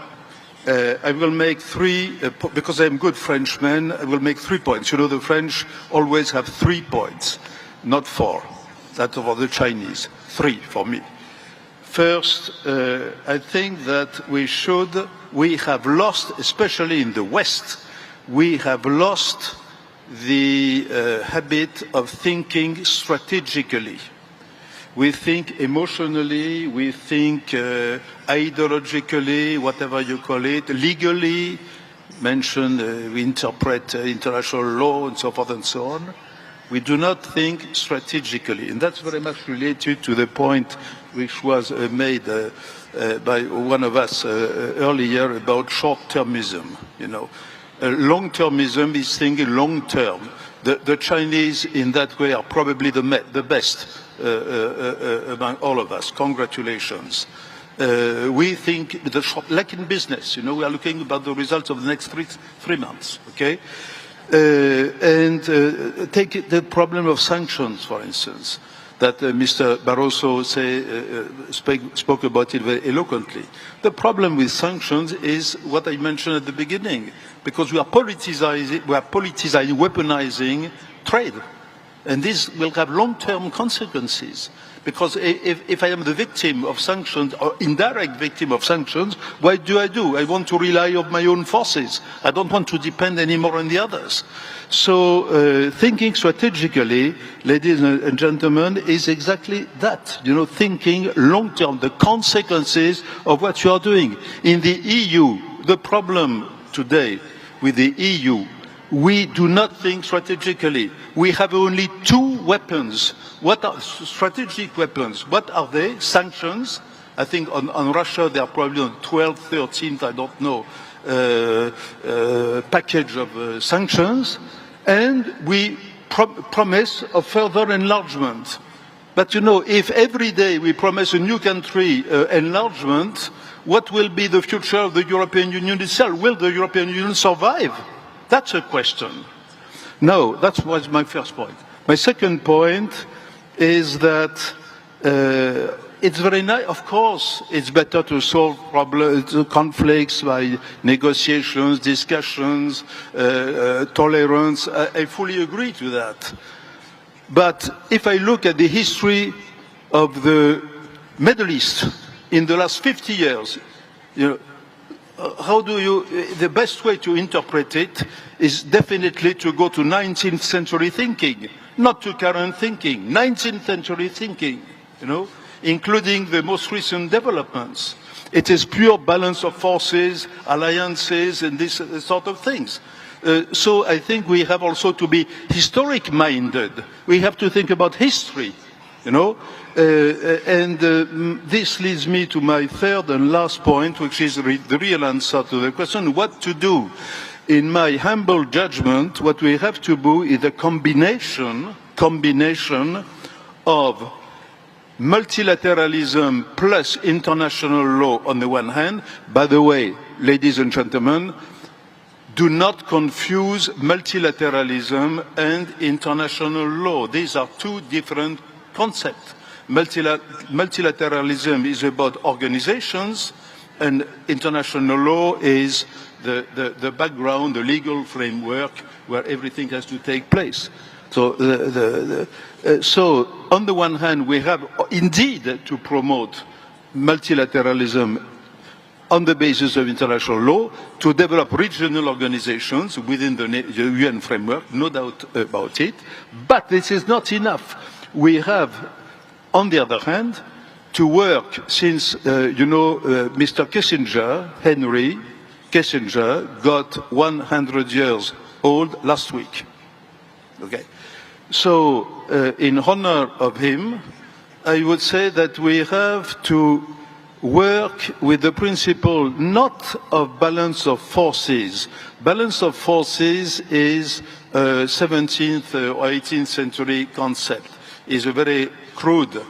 I will make three, because I'm a good Frenchman, I will make 3 points. You know, the French always have 3 points, not 4. That's for the Chinese. 3 for me. First, I think that we have lost, especially in the West, we have lost the habit of thinking strategically. We think emotionally, we think ideologically, whatever you call it, legally, we interpret international law and so forth and so on. We do not think strategically, and that's very much related to the point which was made by one of us earlier about short-termism. You know, long-termism is thinking long-term. The Chinese, in that way, are probably the best among all of us. Congratulations. We think like in business. You know, we are looking about the results of the next three months. Okay. Take the problem of sanctions, for instance, that Mr. Barroso spoke about it very eloquently. The problem with sanctions is what I mentioned at the beginning, because we are politicizing, weaponizing trade. And this will have long-term consequences. Because if I am the victim of sanctions, or indirect victim of sanctions, what do? I want to rely on my own forces. I don't want to depend anymore on the others. So thinking strategically, ladies and gentlemen, is exactly that. You know, thinking long-term, the consequences of what you are doing. In the EU, the problem today with the EU, we do not think strategically. We have only 2 weapons. What are strategic weapons? What are they? Sanctions. I think on Russia they are probably on 12th, 13th, I don't know, package of sanctions. And we promise a further enlargement. But you know, if every day we promise a new country enlargement, what will be the future of the European Union itself? Will the European Union survive? That's a question. No, that was my first point. My second point is that it's very nice, of course, it's better to solve conflicts by negotiations, discussions, tolerance. I fully agree to that. But if I look at the history of the Middle East in the last 50 years, you know, the best way to interpret it is definitely to go to 19th century thinking, not to current thinking, 19th century thinking, you know, including the most recent developments. It is pure balance of forces, alliances, and this sort of things. So I think we have also to be historic-minded. We have to think about history, you know. This leads me to my third and last point, which is the real answer to the question, what to do. In my humble judgment, what we have to do is a combination of multilateralism plus international law on the one hand. By the way, ladies and gentlemen, do not confuse multilateralism and international law. These are two different concepts. Multilateralism is about organizations, and international law is the background, the legal framework where everything has to take place. So, so on the one hand, we have indeed to promote multilateralism on the basis of international law, to develop regional organizations within the UN framework, no doubt about it. But this is not enough. We have, on the other hand, to work since, Mr. Kissinger, Henry Kissinger, got 100 years old last week. Okay. So, in honor of him, I would say that we have to work with the principle not of balance of forces. Balance of forces is a 17th or 18th century concept, is a very crude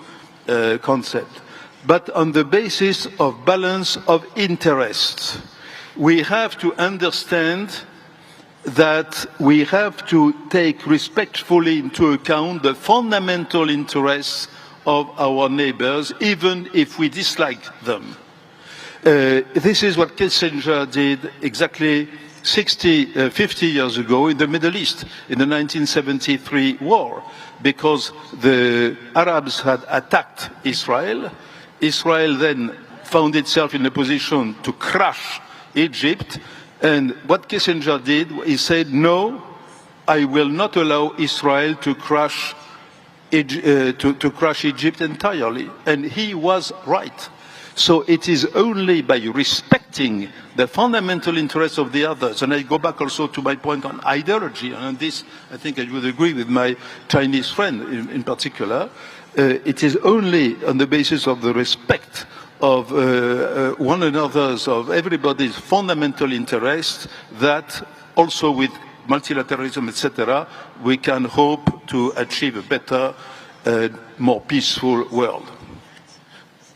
concept, but on the basis of balance of interests. We have to understand that we have to take respectfully into account the fundamental interests of our neighbors, even if we dislike them. This is what Kissinger did exactly 50 years ago in the Middle East, in the 1973 war, because the Arabs had attacked Israel. Israel then found itself in a position to crush Egypt, and what Kissinger did, he said, no, I will not allow Israel to crush Egypt entirely. And he was right. So it is only by respecting the fundamental interests of the others, and I go back also to my point on ideology, and on this I think I would agree with my Chinese friend in particular, it is only on the basis of the respect of one another's, of everybody's fundamental interests, that also with multilateralism, etc., we can hope to achieve a better, more peaceful world.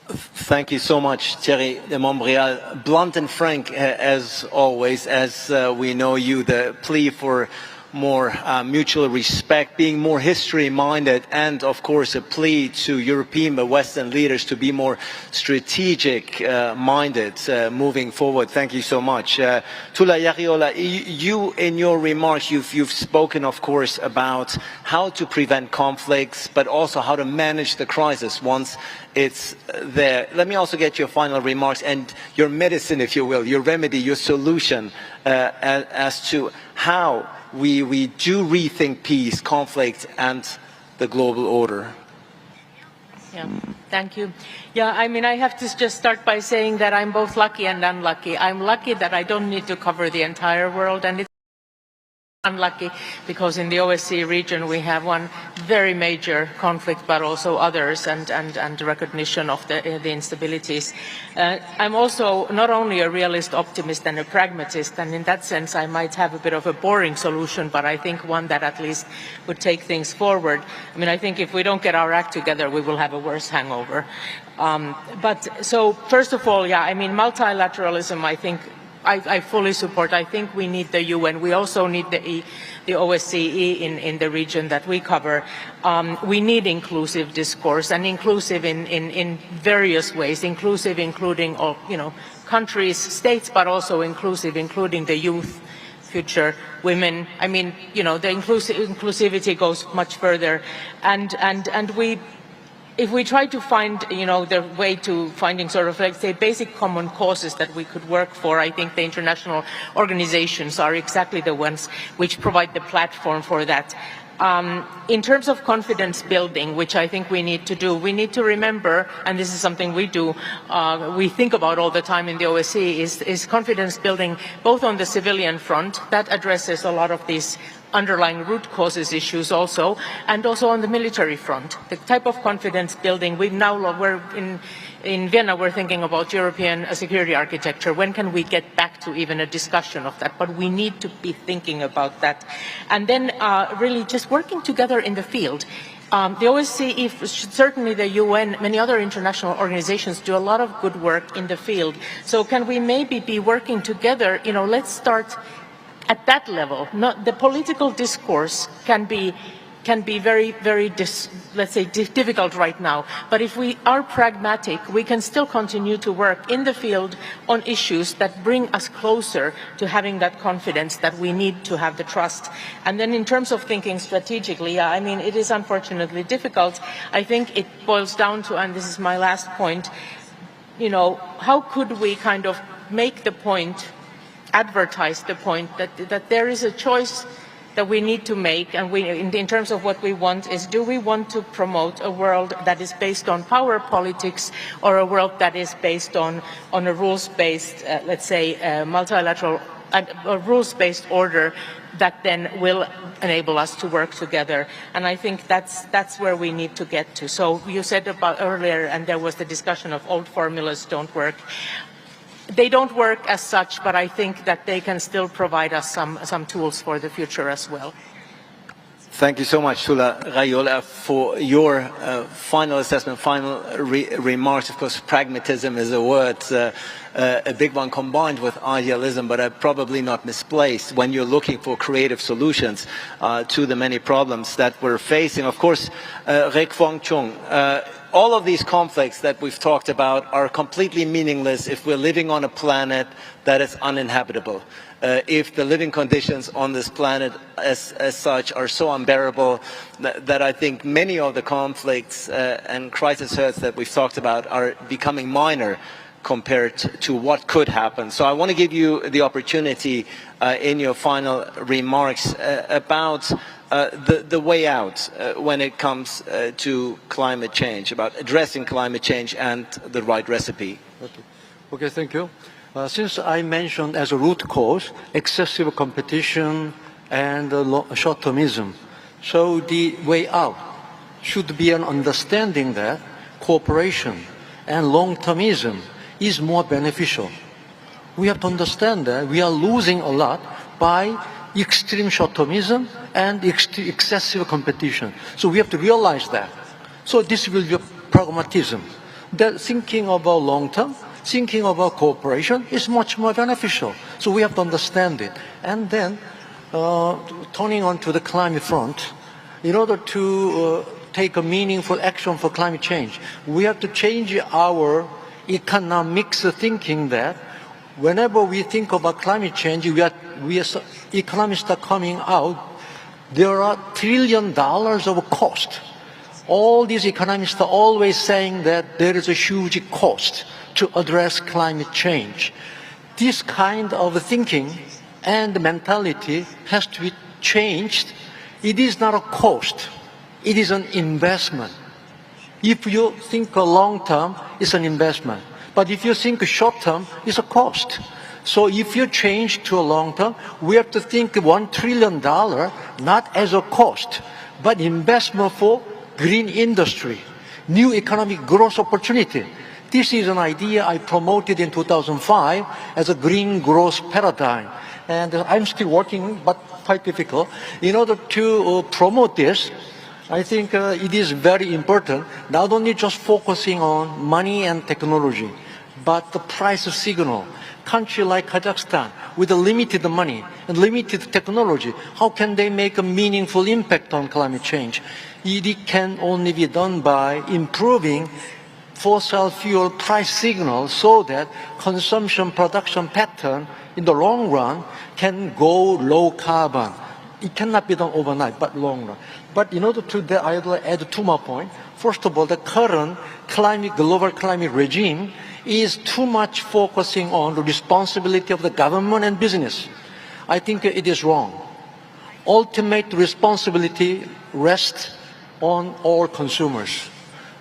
Thank you so much, Thierry de Montbrial. Blunt and frank, as always, as we know you, the plea for more mutual respect, being more history-minded, and of course a plea to European but Western leaders to be more strategic-minded moving forward. Thank you so much. Tula Yariola, you in your remarks, you've spoken of course about how to prevent conflicts, but also how to manage the crisis once it's there. Let me also get your final remarks and your medicine, if you will, your remedy, your solution as to how we do rethink peace, conflict, and the global order. Yeah, thank you. Yeah, I mean, I have to just start by saying that I'm both lucky and unlucky. I'm lucky that I don't need to cover the entire world, and it's unlucky because in the OSCE region we have one very major conflict, but also others, and recognition of the instabilities. I'm also not only a realist, optimist, and a pragmatist, and in that sense I might have a bit of a boring solution, but I think one that at least would take things forward. I mean, I think if we don't get our act together, we will have a worse hangover. So first of all, yeah, I mean, multilateralism, I think, I fully support. I think we need the UN. We also need the OSCE in the region that we cover. We need inclusive discourse, and inclusive in various ways. Inclusive including all, countries, states, but also inclusive including the youth, future women. I mean, the inclusivity goes much further, and if we try to find, the way to finding sort of, let's say, basic common causes that we could work for, I think the international organizations are exactly the ones which provide the platform for that. In terms of confidence building, which I think we need to do, we need to remember, and this is something we do, we think about all the time in the OSCE, is confidence building both on the civilian front, that addresses a lot of these underlying root causes issues also, and also on the military front. The type of confidence building, we're in Vienna, we're thinking about European security architecture. When can we get back to even a discussion of that? But we need to be thinking about that. And then really just working together in the field. The OSCE, certainly the UN, many other international organizations do a lot of good work in the field. So can we maybe be working together, let's start at that level. The political discourse can be very, very, let's say, difficult right now. But if we are pragmatic, we can still continue to work in the field on issues that bring us closer to having that confidence that we need to have the trust. And then in terms of thinking strategically, I mean, it is unfortunately difficult. I think it boils down to, and this is my last point, how could we kind of make the point, advertise the point that there is a choice that we need to make, and in terms of what we want is, do we want to promote a world that is based on power politics, or a world that is based on a rules-based, let's say, multilateral, a rules-based order that then will enable us to work together? And I think that's where we need to get to. So you said about earlier, and there was the discussion of old formulas don't work. They don't work as such, but I think that they can still provide us some tools for the future as well. Thank you so much, Tula Rayola, for your final assessment, final remarks. Of course, pragmatism is a word, a big one combined with idealism, but probably not misplaced when you're looking for creative solutions to the many problems that we're facing. Of course, Rek Fong Chung, all of these conflicts that we've talked about are completely meaningless if we're living on a planet that is uninhabitable. If the living conditions on this planet as such are so unbearable that I think many of the conflicts and crisis hurts that we've talked about are becoming minor compared to what could happen. So I want to give you the opportunity in your final remarks about the way out when it comes to climate change, about addressing climate change and the right recipe. Okay, thank you. Since I mentioned as a root cause excessive competition and short-termism, so the way out should be an understanding that cooperation and long-termism is more beneficial. We have to understand that we are losing a lot by extreme short-termism and excessive competition. So we have to realize that. So this will be pragmatism. That thinking about long-term, thinking about cooperation is much more beneficial. So we have to understand it. And then, turning on to the climate front, in order to take a meaningful action for climate change, we have to change our economics thinking that whenever we think about climate change, economists are coming out, there are $1 trillion of cost. All these economists are always saying that there is a huge cost to address climate change. This kind of thinking and mentality has to be changed. It is not a cost, it is an investment. If you think a long term, it's an investment. But if you think short term, it's a cost. So if you change to a long term, we have to think $1 trillion not as a cost, but investment for green industry, new economic growth opportunity. This is an idea I promoted in 2005 as a green growth paradigm. And I'm still working, but quite difficult. In order to promote this, I think it is very important, not only just focusing on money and technology, but the price signal. Country like Kazakhstan, with a limited money and limited technology, how can they make a meaningful impact on climate change? It can only be done by improving fossil fuel price signal so that consumption production pattern in the long run can go low carbon. It cannot be done overnight, but long run. But in order to that, I will add two more points. First of all, the current global climate regime is too much focusing on the responsibility of the government and business. I think it is wrong. ultimate responsibility rests on all consumers.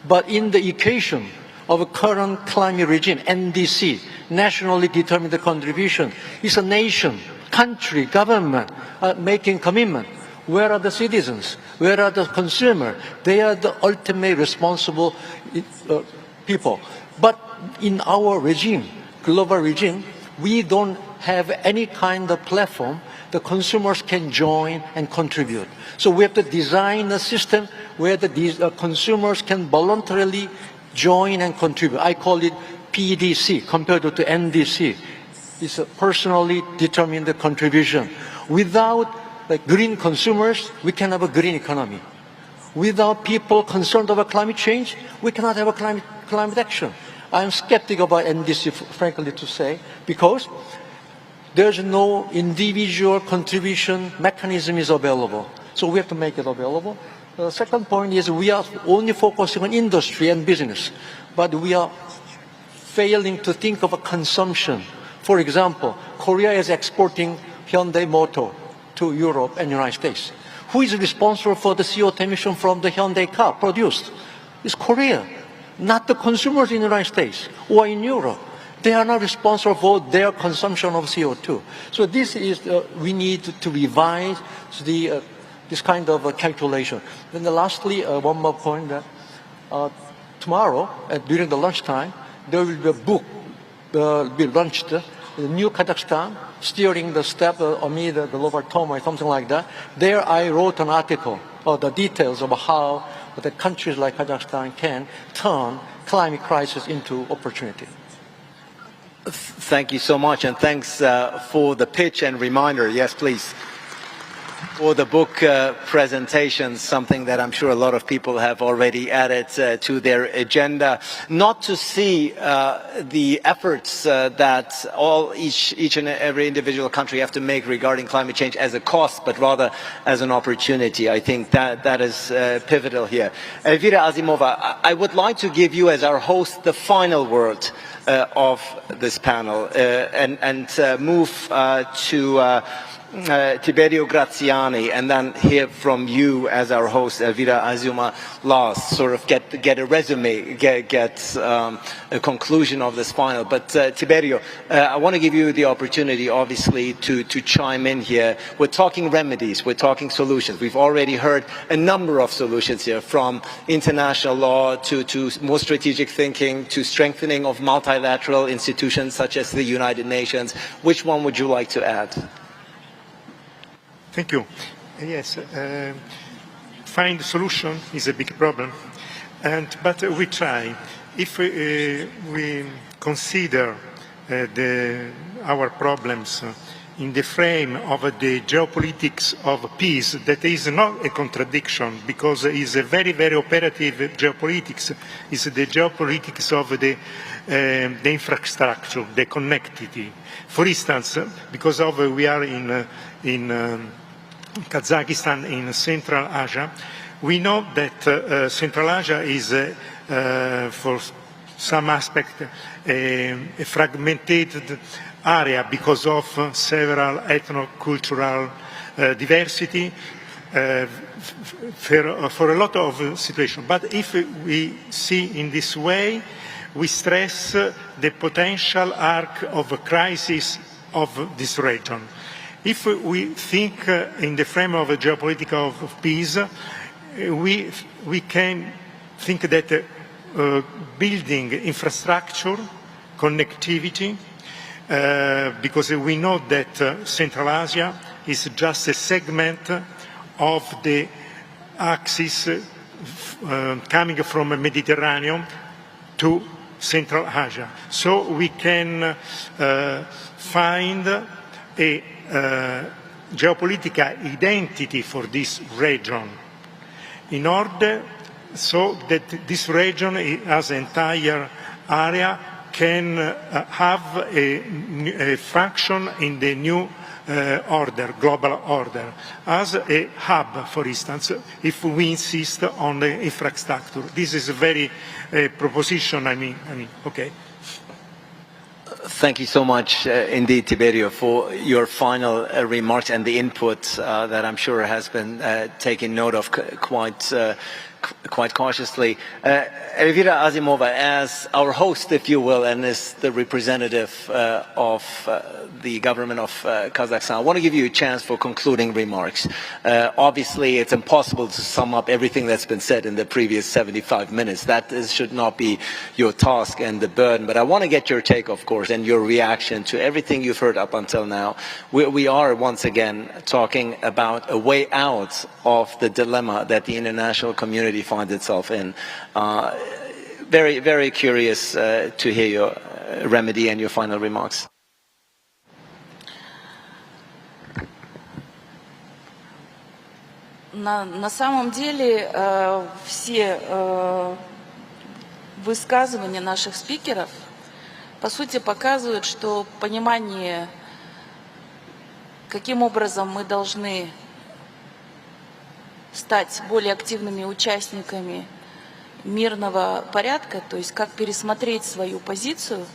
But in the equation of a current climate regime, NDC, nationally determined contribution, is a nation, country, government making commitment. Where are the citizens? Where are the consumers? They are the ultimate responsible people. But in our regime, global regime, we don't have any kind of platform the consumers can join and contribute. So we have to design a system where the consumers can voluntarily join and contribute. I call it PDC compared to NDC. It's a personally determined contribution. Without green consumers, we can have a green economy. Without people concerned about climate change, we cannot have a climate action. I'm skeptical about NDC, frankly to say, because there's no individual contribution mechanism is available. So we have to make it available. The second point is we are only focusing on industry and business, but we are failing to think of a consumption. For example, Korea is exporting Hyundai Motor to Europe and United States. Who is responsible for the CO2 emission from the Hyundai car produced? It's Korea, not the consumers in the United States or in Europe. They are not responsible for their consumption of CO2. So this is, we need to revise this kind of calculation. Then lastly, one more point that tomorrow, during the lunchtime, there will be a book be launched, the New Kazakhstan, steering the step amid the global turmoil, something like that. There I wrote an article of the details of how the countries like Kazakhstan can turn climate crisis into opportunity. Thank you so much, and thanks for the pitch and reminder. Yes, please. For the book presentation, something that I'm sure a lot of people have already added to their agenda. Not to see the efforts that each and every individual country have to make regarding climate change as a cost, but rather as an opportunity. I think that is pivotal here. Elvira Azimova, I would like to give you as our host the final word of this panel and move to Tiberio Graziani, and then hear from you as our host, Elvira Azimova, last, sort of get a resume, get a conclusion of this panel. But Tiberio, I want to give you the opportunity, obviously, to chime in here. We're talking remedies, we're talking solutions. We've already heard a number of solutions here, from international law to more strategic thinking, to strengthening of multilateral institutions such as the United Nations. Which one would you like to add? Thank you. Yes, find a solution is a big problem, but we try. If we consider our problems in the frame of the geopolitics of peace, that is not a contradiction, because it is a very, very operative geopolitics. It's the geopolitics of the infrastructure, the connectivity. For instance, because we are in Kazakhstan, in Central Asia, we know that Central Asia is, for some aspect, a fragmented area because of several ethno-cultural diversity for a lot of situations. But if we see in this way, we stress the potential arc of a crisis of this region. If we think in the frame of a geopolitical of peace, we can think that building infrastructure, connectivity, because we know that Central Asia is just a segment of the axis coming from the Mediterranean to Central Asia. So we can find a geopolitical identity for this region in order so that this region as an entire area can have a function in the new order, global order, as a hub, for instance, if we insist on the infrastructure. This is a very proposition, okay. Thank you so much indeed, Tiberio, for your final remarks and the input that I'm sure has been taken note of quite cautiously. Elvira Azimova, as our host, if you will, and as the representative of the government of Kazakhstan, I want to give you a chance for concluding remarks. Obviously, it's impossible to sum up everything that's been said in the previous 75 minutes. That should not be your task and the burden, but I want to get your take, of course, and your reaction to everything you've heard up until now. We are, once again, talking about a way out of the dilemma that the international community finds itself in. Very, very curious to hear your remedy and your final remarks. На самом деле все высказывания наших спикеров по сути показывают, что понимание, каким образом мы должны стать более активными участниками мирного порядка, то есть как пересмотреть свою позицию,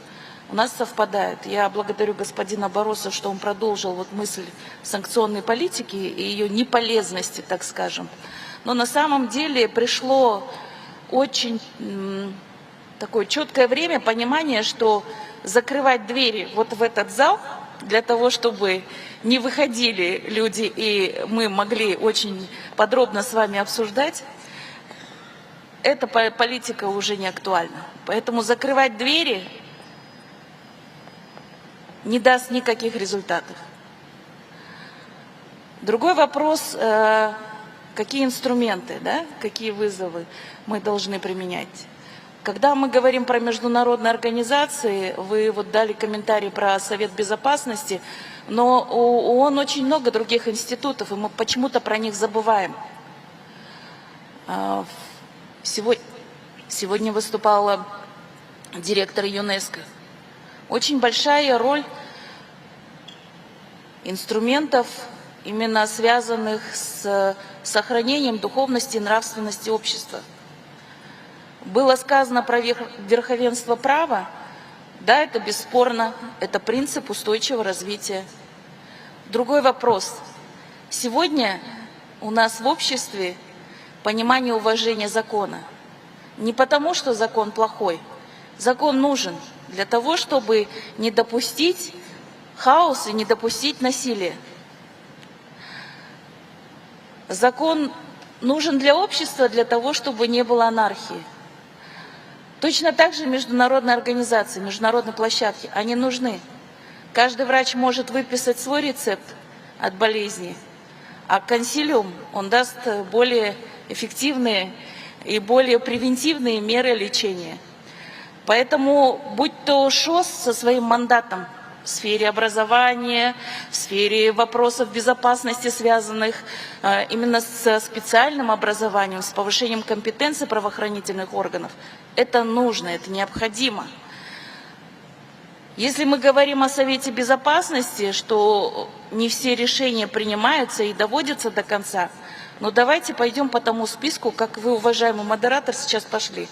у нас совпадает. Я благодарю господина Бароса, что он продолжил мысль санкционной политики и ее неполезности, так скажем. Но на самом деле пришло очень такое четкое время понимания, что закрывать двери в этот зал для того, чтобы не выходили люди и мы могли очень подробно с вами обсуждать, эта политика уже не актуальна. Поэтому закрывать двери не даст никаких результатов. Другой вопрос, какие инструменты, какие вызовы мы должны применять. Когда мы говорим про международные организации, вы дали комментарий про Совет Безопасности, но у ООН очень много других институтов, и мы почему-то про них забываем. Сегодня выступала директор ЮНЕСКО. Очень большая роль инструментов, именно связанных с сохранением духовности и нравственности общества. Было сказано про верховенство права. Да, это бесспорно, это принцип устойчивого развития. Другой вопрос. Сегодня у нас в обществе понимание уважения закона. Не потому, что закон плохой. Закон нужен для того, чтобы не допустить хаос и не допустить насилия. Закон нужен для общества, для того, чтобы не было анархии. Точно так же международные организации, международные площадки, они нужны. Каждый врач может выписать свой рецепт от болезни, а консилиум, он даст более эффективные и более превентивные меры лечения. Поэтому, будь то ШОС со своим мандатом в сфере образования, в сфере вопросов безопасности, связанных именно со специальным образованием, с повышением компетенции правоохранительных органов, это нужно, это необходимо. Если мы говорим о Совете Безопасности, что не все решения принимаются и доводятся до конца, но давайте пойдем по тому списку, как вы, уважаемый модератор, сейчас пошли.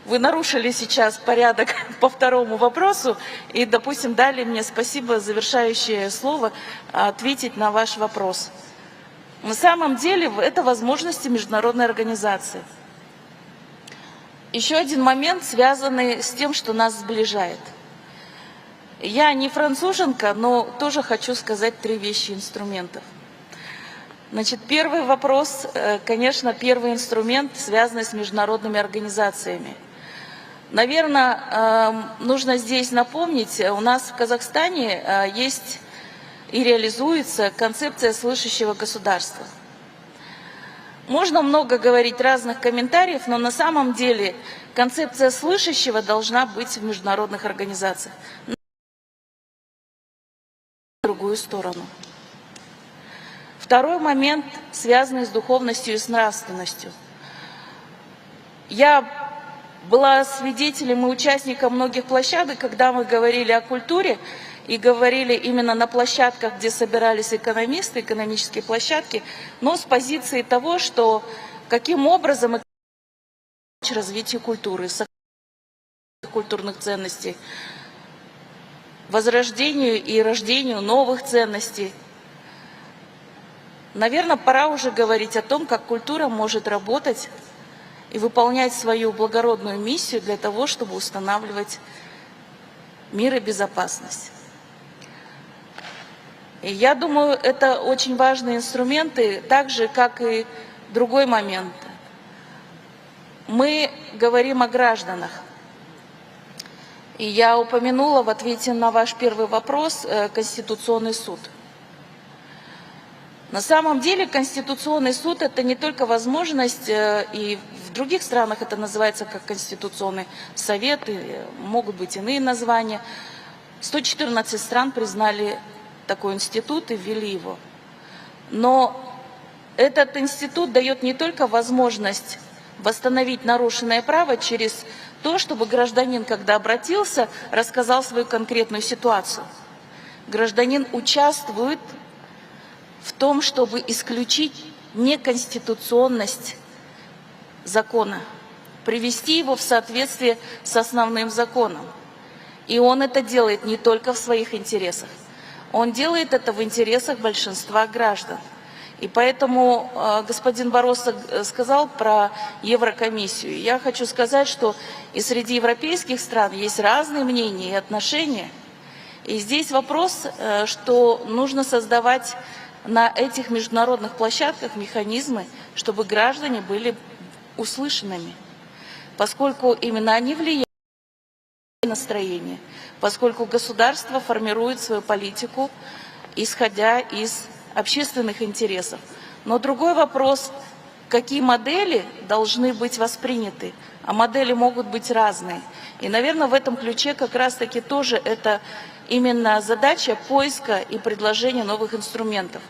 Вы нарушили сейчас порядок по второму вопросу и, допустим, дали мне, спасибо, завершающее слово, ответить на ваш вопрос. На самом деле это возможности международной организации. Еще один момент, связанный с тем, что нас сближает. Я не француженка, но тоже хочу сказать 3 вещи инструментов. Значит, первый вопрос, конечно, первый инструмент, связанный с международными организациями. Наверное, нужно здесь напомнить, у нас в Казахстане есть и реализуется концепция слышащего государства. Можно много говорить разных комментариев, но на самом деле концепция слышащего должна быть в международных организациях. В другую сторону. Второй момент, связанный с духовностью и с нравственностью. Я была свидетелем и участником многих площадок, когда мы говорили о культуре, и говорили именно на площадках, где собирались экономисты, экономические площадки, но с позиции того, что каким образом развитие культуры, культурных ценностей. возрождению и рождению новых ценностей. Наверное, пора уже говорить о том, как культура может работать и выполнять свою благородную миссию для того, чтобы устанавливать мир и безопасность. И я думаю, это очень важные инструменты, так же, как и другой момент. Мы говорим о гражданах. И я упомянула в ответе на ваш первый вопрос Конституционный суд. На самом деле Конституционный суд — это не только возможность, и в других странах это называется как Конституционный совет, и могут быть иные названия. 114 стран признали такой институт и ввели его. Но этот институт дает не только возможность восстановить нарушенное право через то, чтобы гражданин, когда обратился, рассказал свою конкретную ситуацию. Гражданин участвует в том, чтобы исключить неконституционность закона, привести его в соответствие с основным законом. И он это делает не только в своих интересах, он делает это в интересах большинства граждан. И поэтому господин Барроса сказал про Еврокомиссию. Я хочу сказать, что и среди европейских стран есть разные мнения и отношения. И здесь вопрос, что нужно создавать на этих международных площадках механизмы, чтобы граждане были услышанными, поскольку именно они влияют на настроение, поскольку государство формирует свою политику, исходя из общественных интересов. Но другой вопрос, какие модели должны быть восприняты, а модели могут быть разные. И, наверное, в этом ключе как раз-таки тоже это именно задача поиска и предложения новых инструментов.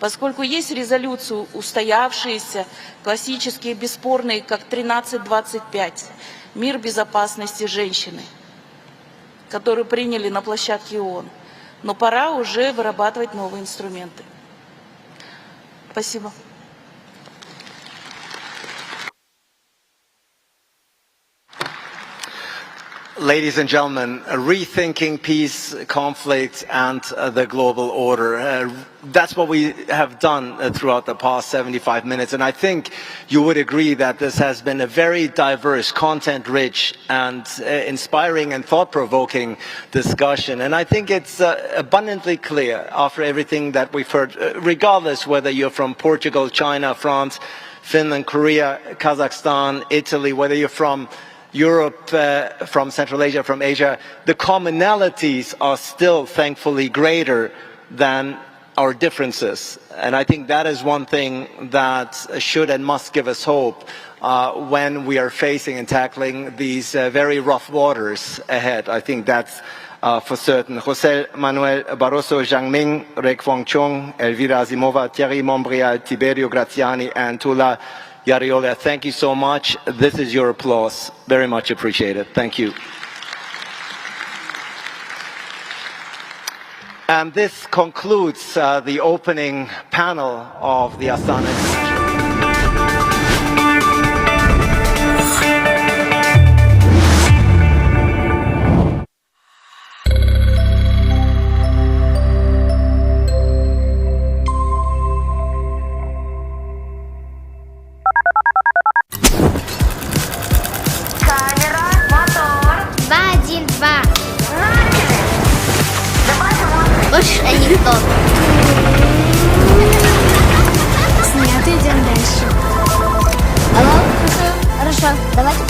Поскольку есть резолюции устоявшиеся, классические, бесспорные, как 1325, «Мир, безопасности женщины», которые приняли на площадке ООН. Но пора уже вырабатывать новые инструменты. Спасибо. Ladies and gentlemen, rethinking peace, conflict, and the global order. That's what we have done throughout the past 75 minutes. And I think you would agree that this has been a very diverse, content-rich, and inspiring and thought-provoking discussion. And I think it's abundantly clear after everything that we've heard, regardless whether you're from Portugal, China, France, Finland, Korea, Kazakhstan, Italy, whether you're from Europe, from Central Asia, from Asia, the commonalities are still thankfully greater than our differences. And I think that is one thing that should and must give us hope when we are facing and tackling these very rough waters ahead. I think that's for certain. José Manuel Barroso, Zhang Ming, Rek Fong Chung, Elvira Azimova, Thierry Montbrial, Tiberio Graziani, and Tula Yariola, thank you so much. This is your applause. Very much appreciated. Thank you. And this concludes the opening panel of the Astana. Анекдот. Снято, идем дальше. Алло? Хорошо. Давайте